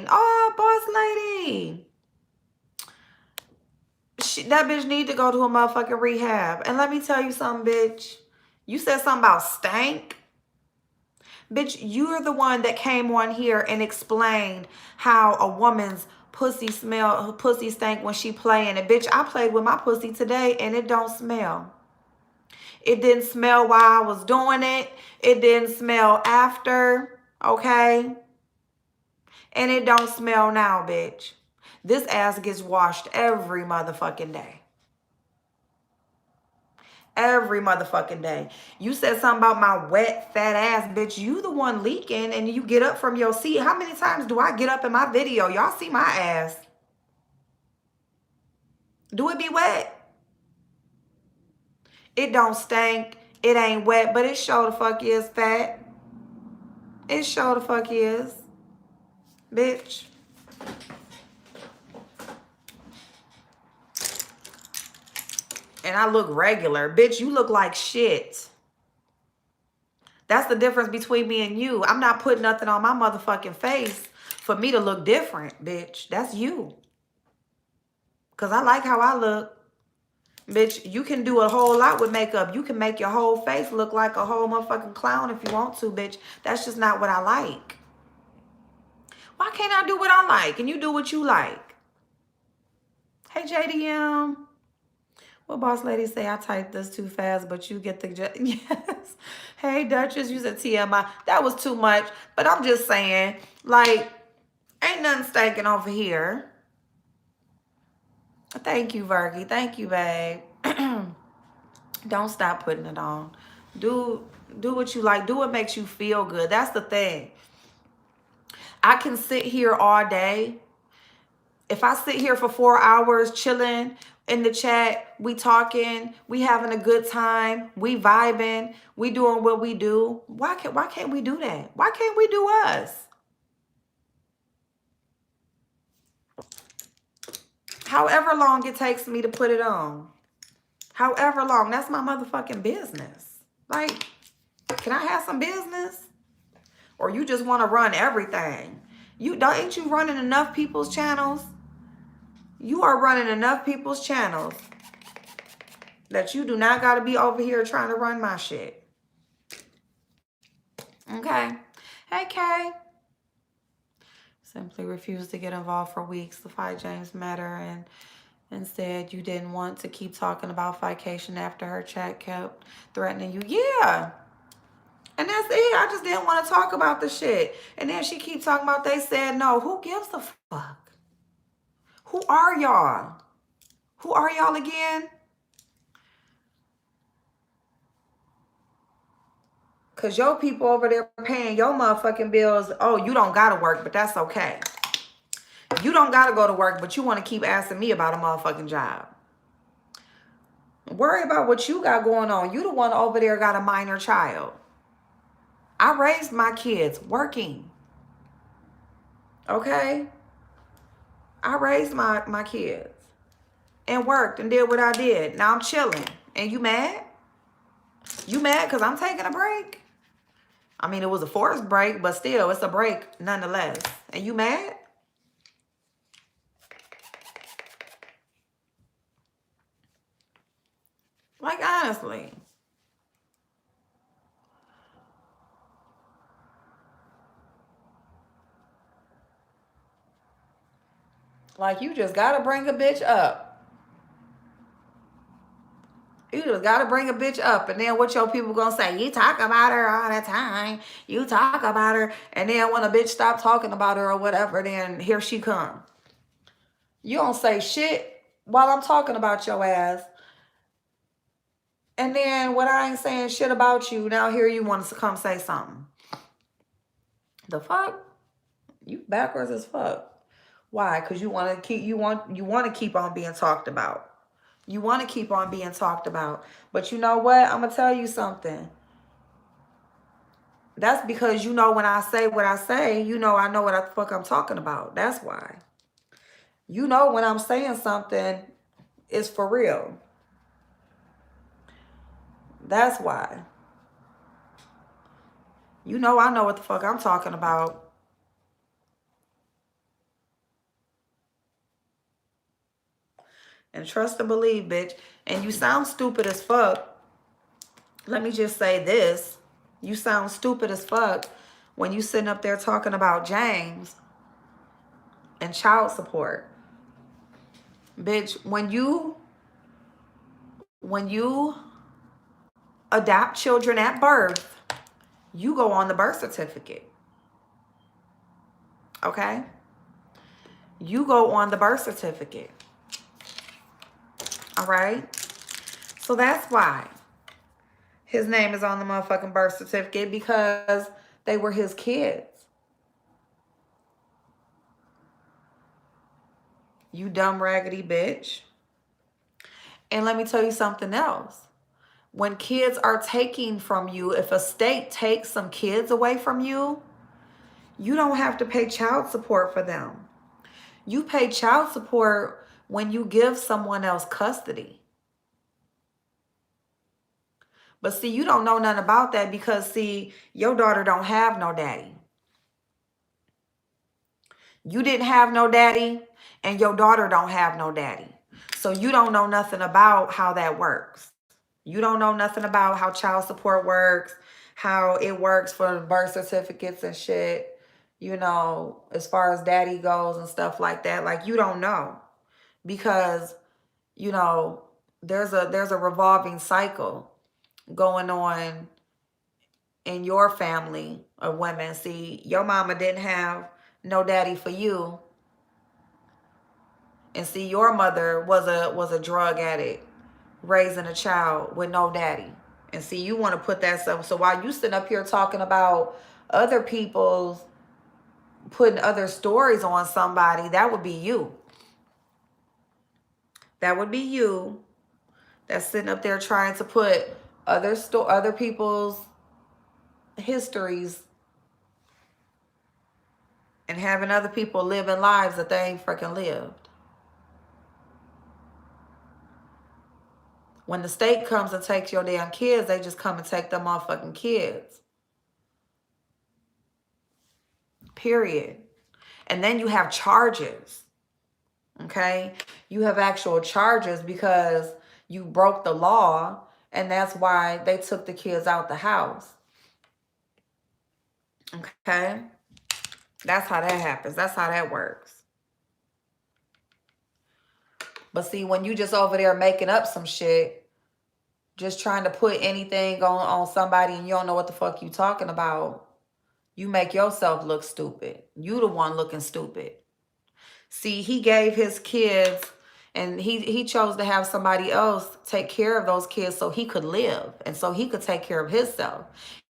Oh, boss lady. That bitch need to go to a motherfucking rehab. And let me tell you something, bitch. You said something about stank. Bitch, you're the one that came on here and explained how a woman's pussy stank when she playing it. Bitch, I played with my pussy today and it don't smell. It didn't smell while I was doing it. It didn't smell after, okay? And it don't smell now, bitch. This ass gets washed every motherfucking day. Every motherfucking day. You said something about my wet, fat ass, bitch. You the one leaking and you get up from your seat. How many times do I get up in my video? Y'all see my ass. Do it be wet? It don't stink. It ain't wet, but it sure the fuck is fat. It sure the fuck is. Bitch. And I look regular. Bitch, you look like shit. That's the difference between me and you. I'm not putting nothing on my motherfucking face for me to look different, bitch. That's you. Because I like how I look. Bitch, you can do a whole lot with makeup. You can make your whole face look like a whole motherfucking clown if you want to, bitch. That's just not what I like. Why can't I do what I like and you do what you like? Hey, JDM. Well, boss lady say I typed this too fast, but you get the... Yes. Hey, Duchess, you said TMI. That was too much. But I'm just saying, like, ain't nothing stinking over here. Thank you, Virgie. Thank you, babe. Don't stop putting it on. Do what you like. Do what makes you feel good. That's the thing. I can sit here all day. If I sit here for 4 hours chilling in the chat, we talking, we having a good time, we vibing, we doing what we do. Why can't we do that? Why can't we do us? However long it takes me to put it on. However long. That's my motherfucking business. Like, can I have some business? Or you just want to run everything? Ain't you running enough people's channels? You are running enough people's channels that you do not got to be over here trying to run my shit. Okay. Hey, Kay. Simply refused to get involved for weeks to fight James Matter, and instead you didn't want to keep talking about Fication after her chat kept threatening you. Yeah. And that's it. I just didn't want to talk about the shit. And then she keep talking about they said no. Who gives a fuck? Who are y'all? Who are y'all again? Because your people over there paying your motherfucking bills. Oh, you don't got to work, but that's okay. You don't got to go to work, but you want to keep asking me about a motherfucking job. Worry about what you got going on. You the one over there got a minor child. I raised my kids working. Okay? I raised my kids and worked and did what I did. Now I'm chilling. And you mad? You mad because I'm taking a break? I mean, it was a forced break, but still, it's a break nonetheless. And you mad? Like, honestly. Like, you just got to bring a bitch up. You just got to bring a bitch up. And then what your people going to say? You talk about her all the time. You talk about her. And then when a bitch stop talking about her or whatever, then here she come. You don't say shit while I'm talking about your ass. And then when I ain't saying shit about you, now here you want to come say something. The fuck? You backwards as fuck. Why? Because you want to keep on being talked about. You want to keep on being talked about. But you know what? I'm going to tell you something. That's because you know when I say what I say, you know I know what the fuck I'm talking about. That's why. You know when I'm saying something, it's for real. That's why. You know I know what the fuck I'm talking about. And trust and believe, bitch. And you sound stupid as fuck. Let me just say this. You sound stupid as fuck when you sitting up there talking about James and child support. Bitch, when you adopt children at birth, you go on the birth certificate. Okay? You go on the birth certificate. All right? So that's why his name is on the motherfucking birth certificate, because they were his kids. You dumb raggedy bitch. And let me tell you something else. When kids are taking from you, if a state takes some kids away from you, you don't have to pay child support for them. You pay child support when you give someone else custody. But see, you don't know nothing about that because, see, your daughter don't have no daddy. You didn't have no daddy, and your daughter don't have no daddy. So you don't know nothing about how that works. You don't know nothing about how child support works, how it works for birth certificates and shit, you know, as far as daddy goes and stuff like that. Like, you don't know because, you know, there's a revolving cycle going on in your family of women. See, your mama didn't have no daddy for you. And see, your mother was a drug addict raising a child with no daddy. And see, you want to put that stuff. So while you sitting up here talking about other people's putting other stories on somebody, that would be you. That would be you that's sitting up there trying to put other people's histories and having other people living lives that they ain't freaking lived. When the state comes and takes your damn kids, they just come and take them motherfucking kids. Period. And then you have charges. Okay? You have actual charges because you broke the law, and that's why they took the kids out the house. Okay? That's how that happens. That's how that works. But see, when you just over there making up some shit, just trying to put anything on somebody and you don't know what the fuck you talking about, you make yourself look stupid. You the one looking stupid. See, he gave his kids, and he chose to have somebody else take care of those kids so he could live and so he could take care of himself.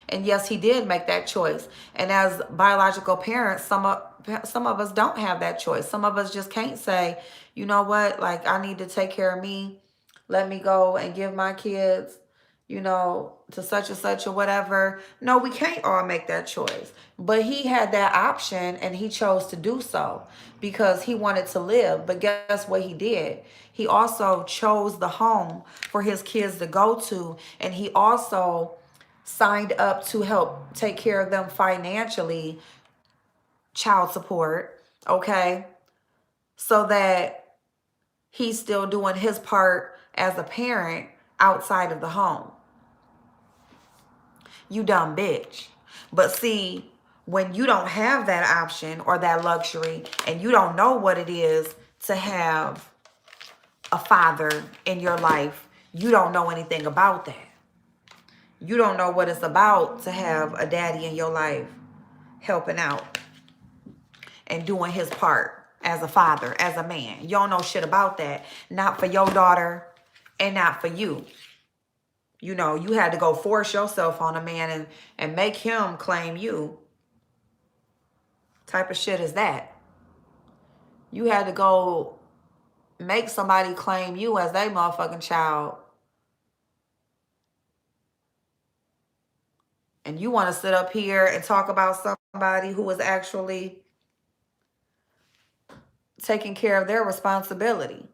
And yes, he did make that choice. And as biological parents, some of us don't have that choice. Some of us just can't say, you know what, like, I need to take care of me. Let me go and give my kids, you know, to such and such or whatever. No, we can't all make that choice. But he had that option and he chose to do so because he wanted to live. But guess what he did? He also chose the home for his kids to go to. And he also signed up to help take care of them financially, child support, okay? So that he's still doing his part as a parent outside of the home. You dumb bitch. But see, when you don't have that option or that luxury and you don't know what it is to have a father in your life, you don't know anything about that. You don't know what it's about to have a daddy in your life helping out and doing his part as a father, as a man. You don't know shit about that. Not for your daughter and not for you. You know, you had to go force yourself on a man and make him claim you. Type of shit is that? You had to go make somebody claim you as their motherfucking child. And you want to sit up here and talk about somebody who is actually taking care of their responsibility,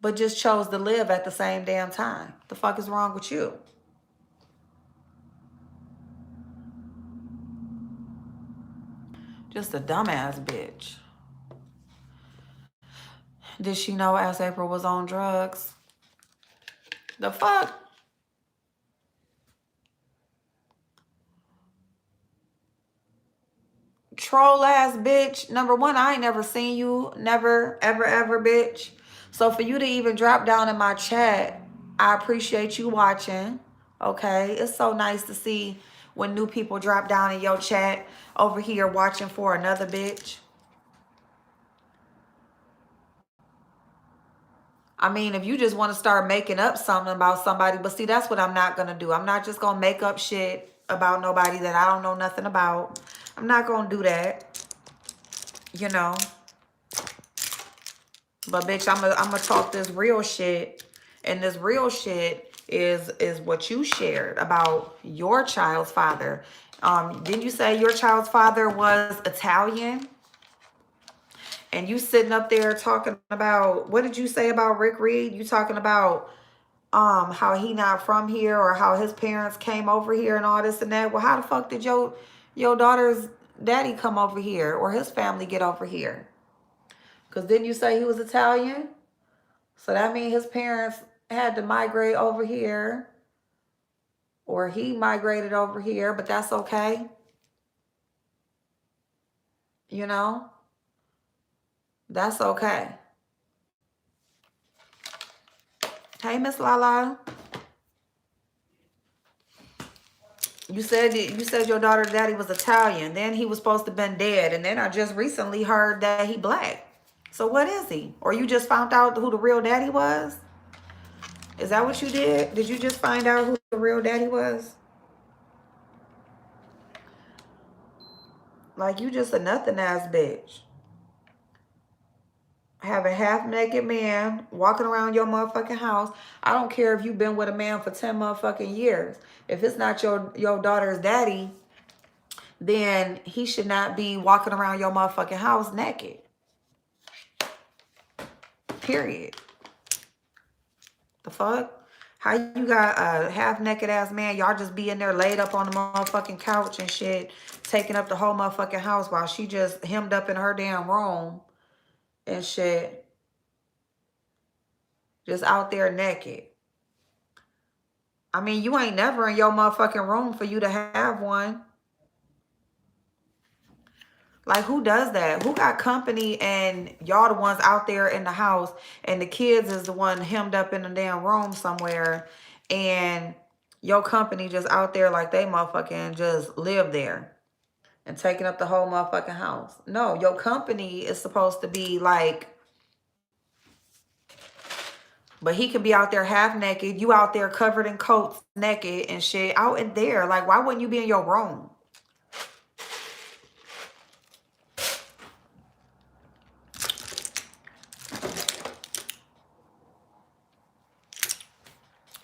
but just chose to live at the same damn time. The fuck is wrong with you? Just a dumbass bitch. Did she know Ass April was on drugs? The fuck? Troll ass bitch. Number one, I ain't never seen you. Never, ever, ever, bitch. So for you to even drop down in my chat, I appreciate you watching. Okay? It's so nice to see when new people drop down in your chat over here watching for another bitch. I mean, if you just want to start making up something about somebody, but see, that's what I'm not going to do. I'm not just going to make up shit about nobody that I don't know nothing about. I'm not going to do that, you know. But bitch, I'm gonna talk this real shit. And this real shit is what you shared about your child's father. Didn't you say your child's father was Italian? And you sitting up there talking about, what did you say about Rick Reed? You talking about how he not from here or how his parents came over here and all this and that. Well, how the fuck did your daughter's daddy come over here or his family get over here? Because didn't you say he was Italian? So that means his parents had to migrate over here. Or he migrated over here, but that's okay. You know? That's okay. Hey, Miss Lala. You said your daughter's daddy was Italian. Then he was supposed to have been dead. And then I just recently heard that he black. So what is he? Or you just found out who the real daddy was? Is that what you did? Did you just find out who the real daddy was? Like, you just a nothing ass bitch. Have a half-naked man walking around your motherfucking house. I don't care if you've been with a man for 10 motherfucking years. If it's not your daughter's daddy, then he should not be walking around your motherfucking house naked. Period. The fuck? How you got a half-naked ass man? Y'all just be in there laid up on the motherfucking couch and shit, taking up the whole motherfucking house while she just hemmed up in her damn room and shit. Just out there naked. I mean, you ain't never in your motherfucking room for you to have one. Like, who does that? Who got company and y'all the ones out there in the house and the kids is the one hemmed up in a damn room somewhere and your company just out there like they motherfucking just live there and taking up the whole motherfucking house? No, your company is supposed to be like, but he can be out there half naked. You out there covered in coats, naked and shit out in there. Like, why wouldn't you be in your room?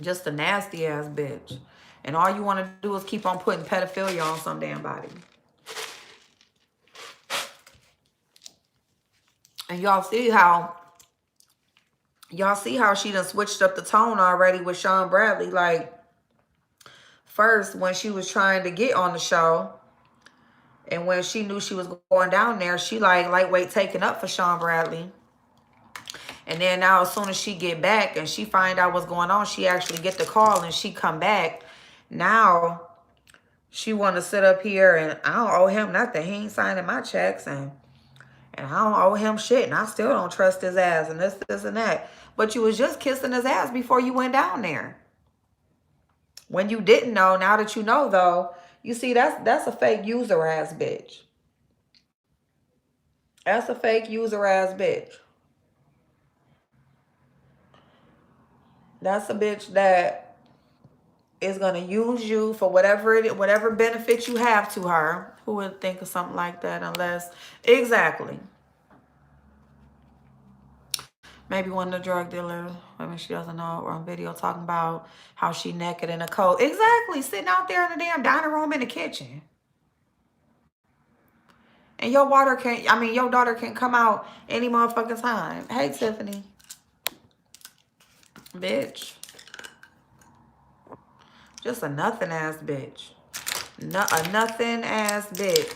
Just a nasty ass bitch. And all you want to do is keep on putting pedophilia on some damn body. And y'all see how she done switched up the tone already with Sean Bradley. Like, first, when she was trying to get on the show and when she knew she was going down there, she like lightweight taking up for Sean Bradley. And then now as soon as she get back and she find out what's going on, she actually get the call and she come back. Now she want to sit up here and I don't owe him nothing. He ain't signing my checks and I don't owe him shit. And I still don't trust his ass and this and that. But you was just kissing his ass before you went down there. When you didn't know, now that you know though, you see that's a fake user ass bitch. That's a fake user ass bitch. That's a bitch that is going to use you for whatever benefit you have to her. Who would think of something like that unless... Exactly. Maybe one of the drug dealers. I mean, she doesn't know. Or on video talking about how she naked in a coat. Exactly. Sitting out there in the damn dining room in the kitchen. And your daughter can come out any motherfucking time. Hey, Tiffany. Bitch. Just a nothing ass bitch. A nothing ass bitch.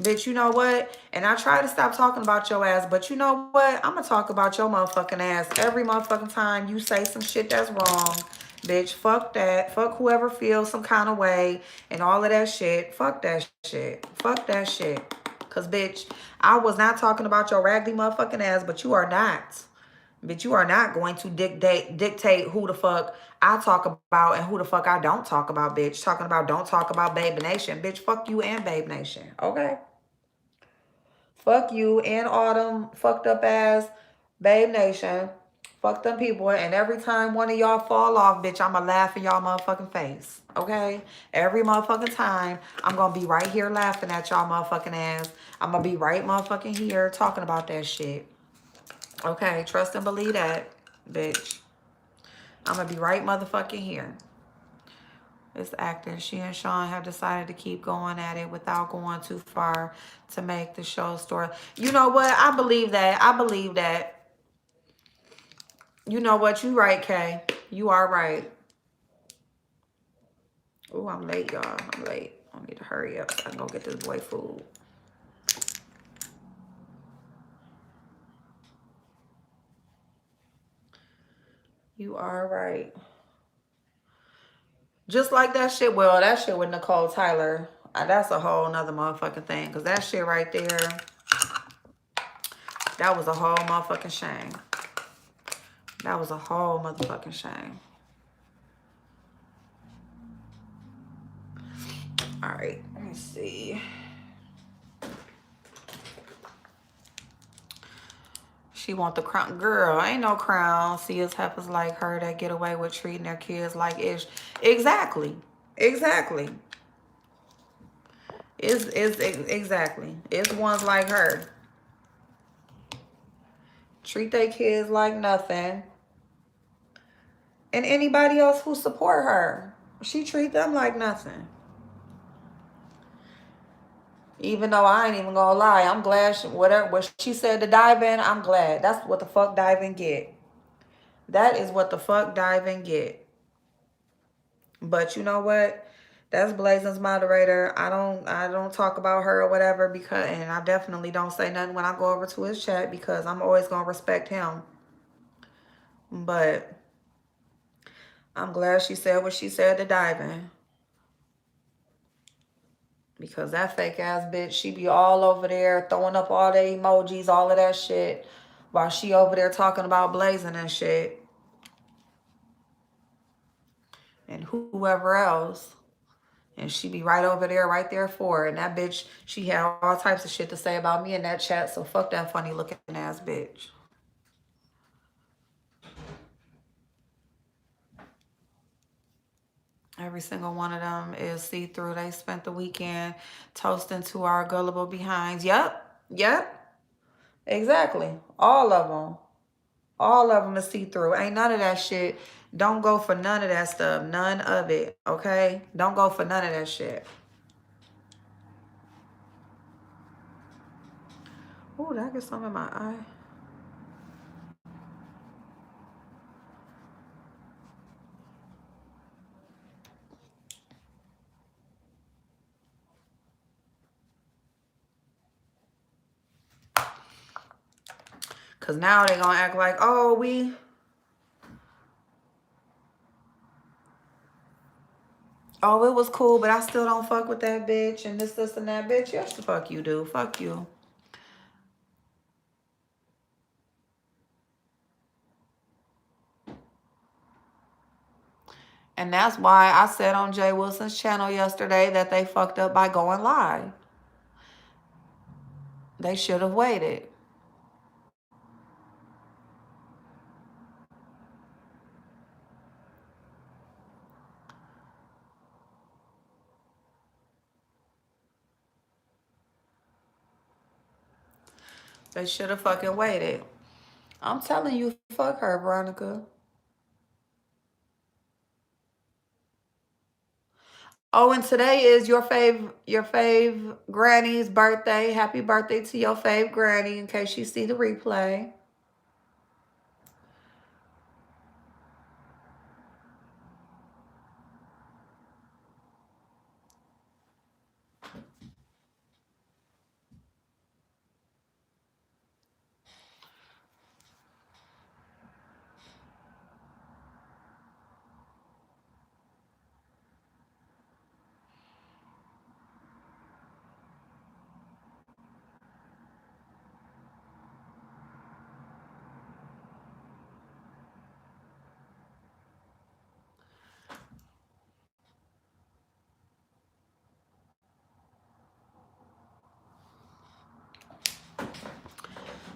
Bitch, you know what? And I try to stop talking about your ass, but you know what? I'm going to talk about your motherfucking ass every motherfucking time you say some shit that's wrong. Bitch, fuck that. Fuck whoever feels some kind of way and all of that shit. Fuck that shit. Fuck that shit. Because, bitch, I was not talking about your raggedy motherfucking ass, but you are not. Bitch, you are not going to dictate who the fuck I talk about and who the fuck I don't talk about, bitch. Talking about don't talk about Babe Nation. Bitch, fuck you and Babe Nation. Okay? Fuck you and all them fucked up ass Babe Nation. Fuck them people. And every time one of y'all fall off, bitch, I'ma laugh in y'all motherfucking face. Okay? Every motherfucking time, I'm gonna be right here laughing at y'all motherfucking ass. I'm gonna be right motherfucking here talking about that shit. Okay, trust and believe that, bitch. I'm going to be right motherfucking here. It's acting. She and Sean have decided to keep going at it without going too far to make the show story. You know what? I believe that. I believe that. You know what? You right, Kay. You are right. Oh, I'm late, y'all. I'm late. I need to hurry up so I can go get this boy food. You are right. Just like that shit. Well, that shit with Nicole Tyler. That's a whole nother motherfucking thing. Because that shit right there. That was a whole motherfucking shame. That was a whole motherfucking shame. Alright. Let me see. She want the crown. Girl, ain't no crown. See us heifers like her that get away with treating their kids like ish. Exactly. Exactly. Exactly. It's ones like her. Treat their kids like nothing. And anybody else who support her. She treat them like nothing. Even though I ain't even gonna lie, I'm glad what she said to dive in, I'm glad. That's what the fuck dive in get. That is what the fuck Diamond get. But you know what? That's Blazing's moderator. I don't talk about her or whatever because, and I definitely don't say nothing when I go over to his chat because I'm always gonna respect him. But I'm glad she said what she said to Diamond. Because that fake ass bitch, she be all over there throwing up all the emojis, all of that shit, while she over there talking about Blazing and shit. And whoever else. And she be right there for it. And that bitch, she had all types of shit to say about me in that chat. So fuck that funny looking ass bitch. Every single one of them is see-through. They spent the weekend toasting to our gullible behinds. Yep. Exactly. All of them. All of them is see-through. Ain't none of that shit. Don't go for none of that stuff. None of it. Okay? Don't go for none of that shit. Ooh, did I get some in my eye? Because now they going to act like, oh, oh, it was cool, but I still don't fuck with that bitch and this, and that bitch. Yes, the fuck you do. Fuck you. And that's why I said on Jay Wilson's channel yesterday that they fucked up by going live. They should have waited. They should have fucking waited. I'm telling you, fuck her, Veronica. Oh, and today is your fave granny's birthday. Happy birthday to your fave granny in case you see the replay.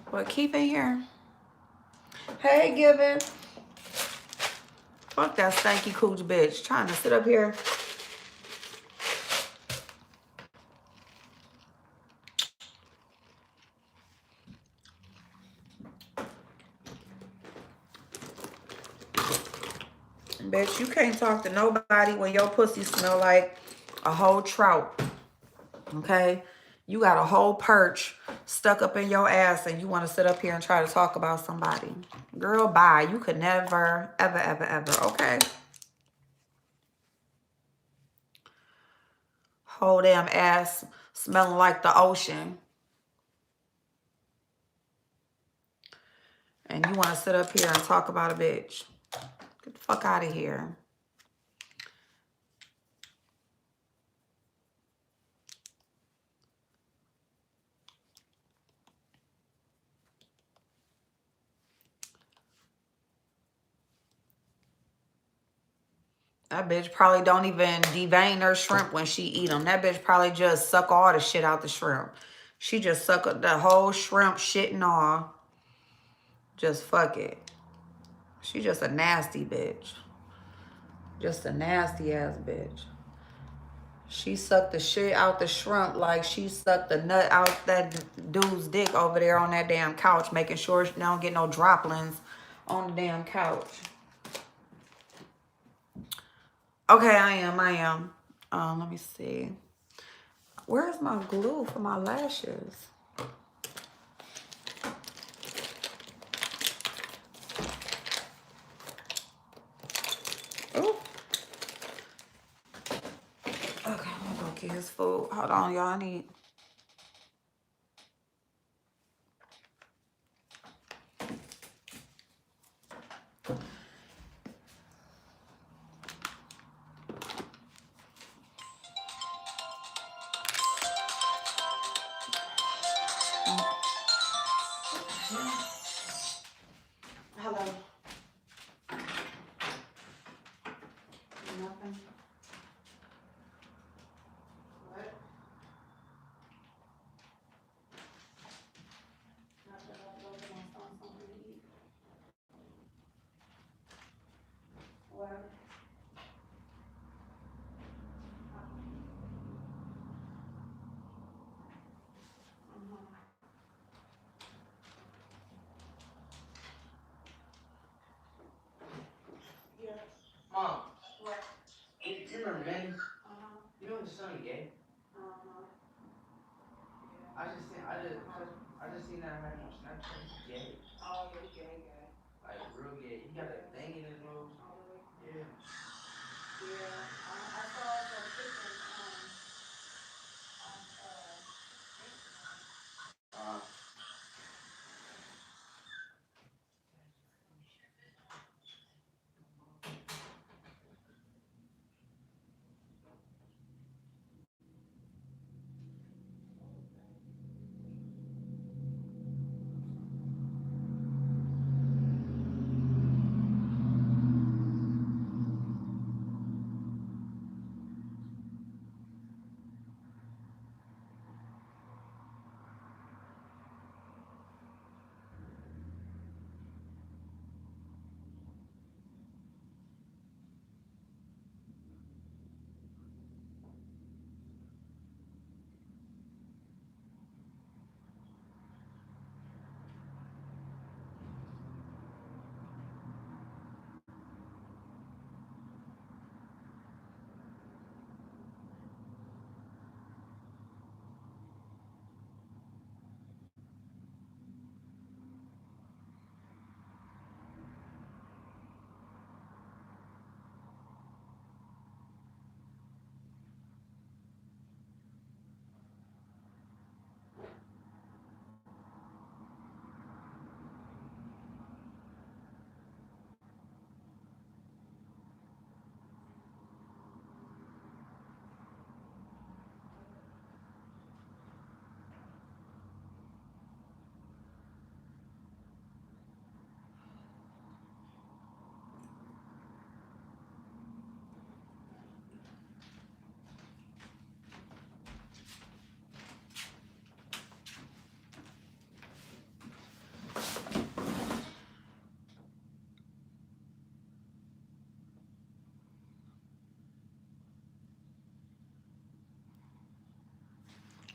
But keep it here. Hey, Given. Fuck that stanky cooch bitch. Trying to sit up here. Bitch, you can't talk to nobody when your pussy smell like a whole trout. Okay? You got a whole perch stuck up in your ass and you want to sit up here and try to talk about somebody. Girl, bye. You could never, ever, ever, ever. Okay? Whole damn ass smelling like the ocean. And you want to sit up here and talk about a bitch. Get the fuck out of here. That bitch probably don't even devein her shrimp when she eat them. That bitch probably just suck all the shit out the shrimp. She just suck the whole shrimp shit and all. Just fuck it. She just a nasty bitch. Just a nasty ass bitch. She sucked the shit out the shrimp like she sucked the nut out that dude's dick over there on that damn couch, making sure she don't get no droplings on the damn couch. Okay, I am. Let me see. Where's my glue for my lashes? this food. Hold on, y'all. I need. Hello. Nothing. What? Nothing. I'm looking on something to eat. What? Yeah. Mom, What? you remember Manny? Uh-huh. You know his son gay? Uh-huh. I just seen that right on Snapchat. He's gay. Oh, yeah, gay. Like real gay. He got a thing in his nose. Oh, really? Yeah. Yeah. I saw some pictures on Instagram.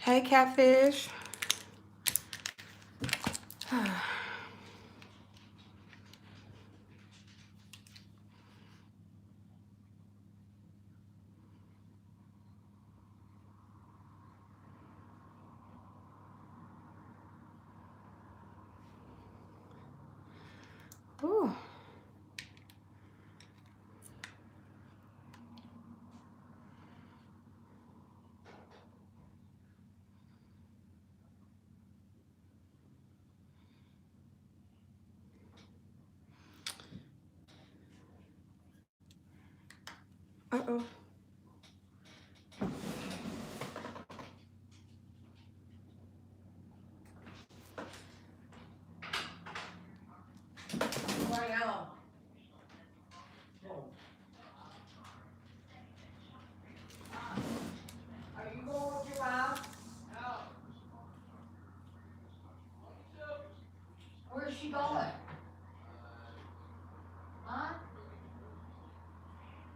Hey, Catfish. Ooh. Uh-oh. Where's she going? Huh?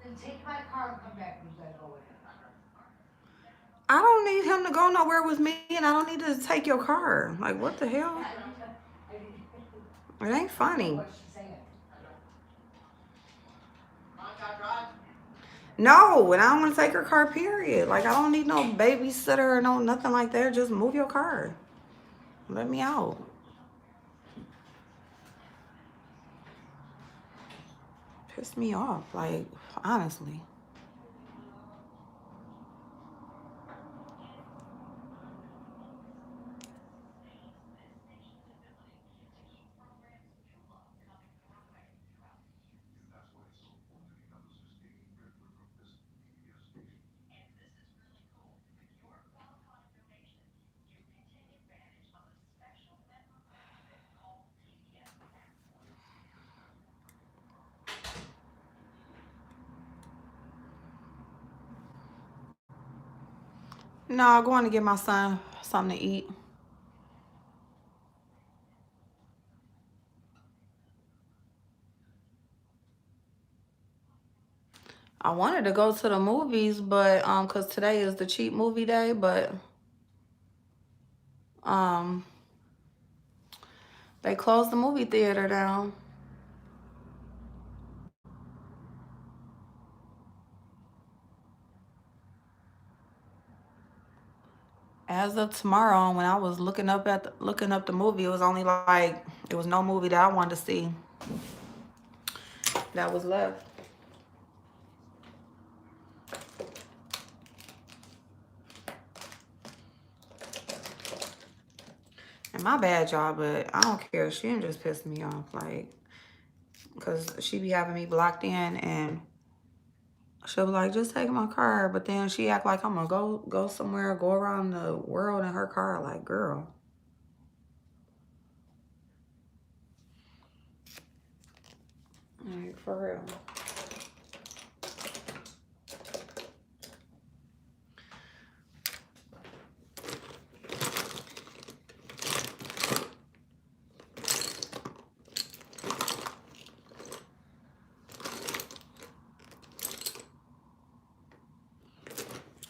Then take my car and come back. You gotta go with her. I don't need him to go nowhere with me, and I don't need to take your car. Like, what the hell? It ain't funny. What's she saying? No, and I don't want to take her car, period. Like, I don't need no babysitter or no nothing like that. Just move your car. Let me out. Piss me off, like, honestly. No, going to get my son something to eat. I wanted to go to the movies, but cause today is the cheap movie day, but they closed the movie theater down. As of tomorrow, when I was looking up the movie, it was only like it was no movie that I wanted to see that was left. And my bad, y'all, but I don't care. She didn't just piss me off, like, cause she be having me blocked in, and she'll be like, just take my car, but then she act like I'm gonna go somewhere, go around the world in her car, like, girl. Like, for real.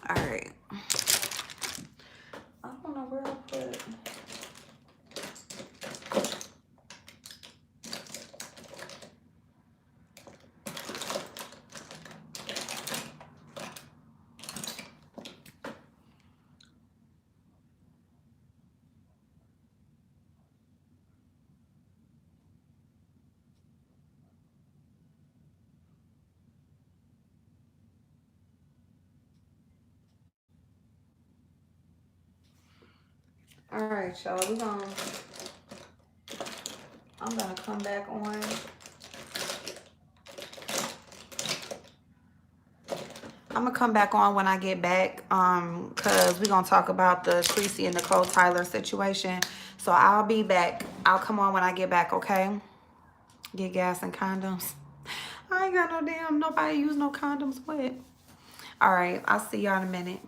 All right. I don't know where I put it. All right, y'all. I'm gonna come back on. I'm gonna come back on when I get back, cause we're gonna talk about the Creasy and Nicole Tyler situation. So I'll be back. I'll come on when I get back, okay? Get gas and condoms. I ain't got nobody use no condoms with. All right, I'll see y'all in a minute.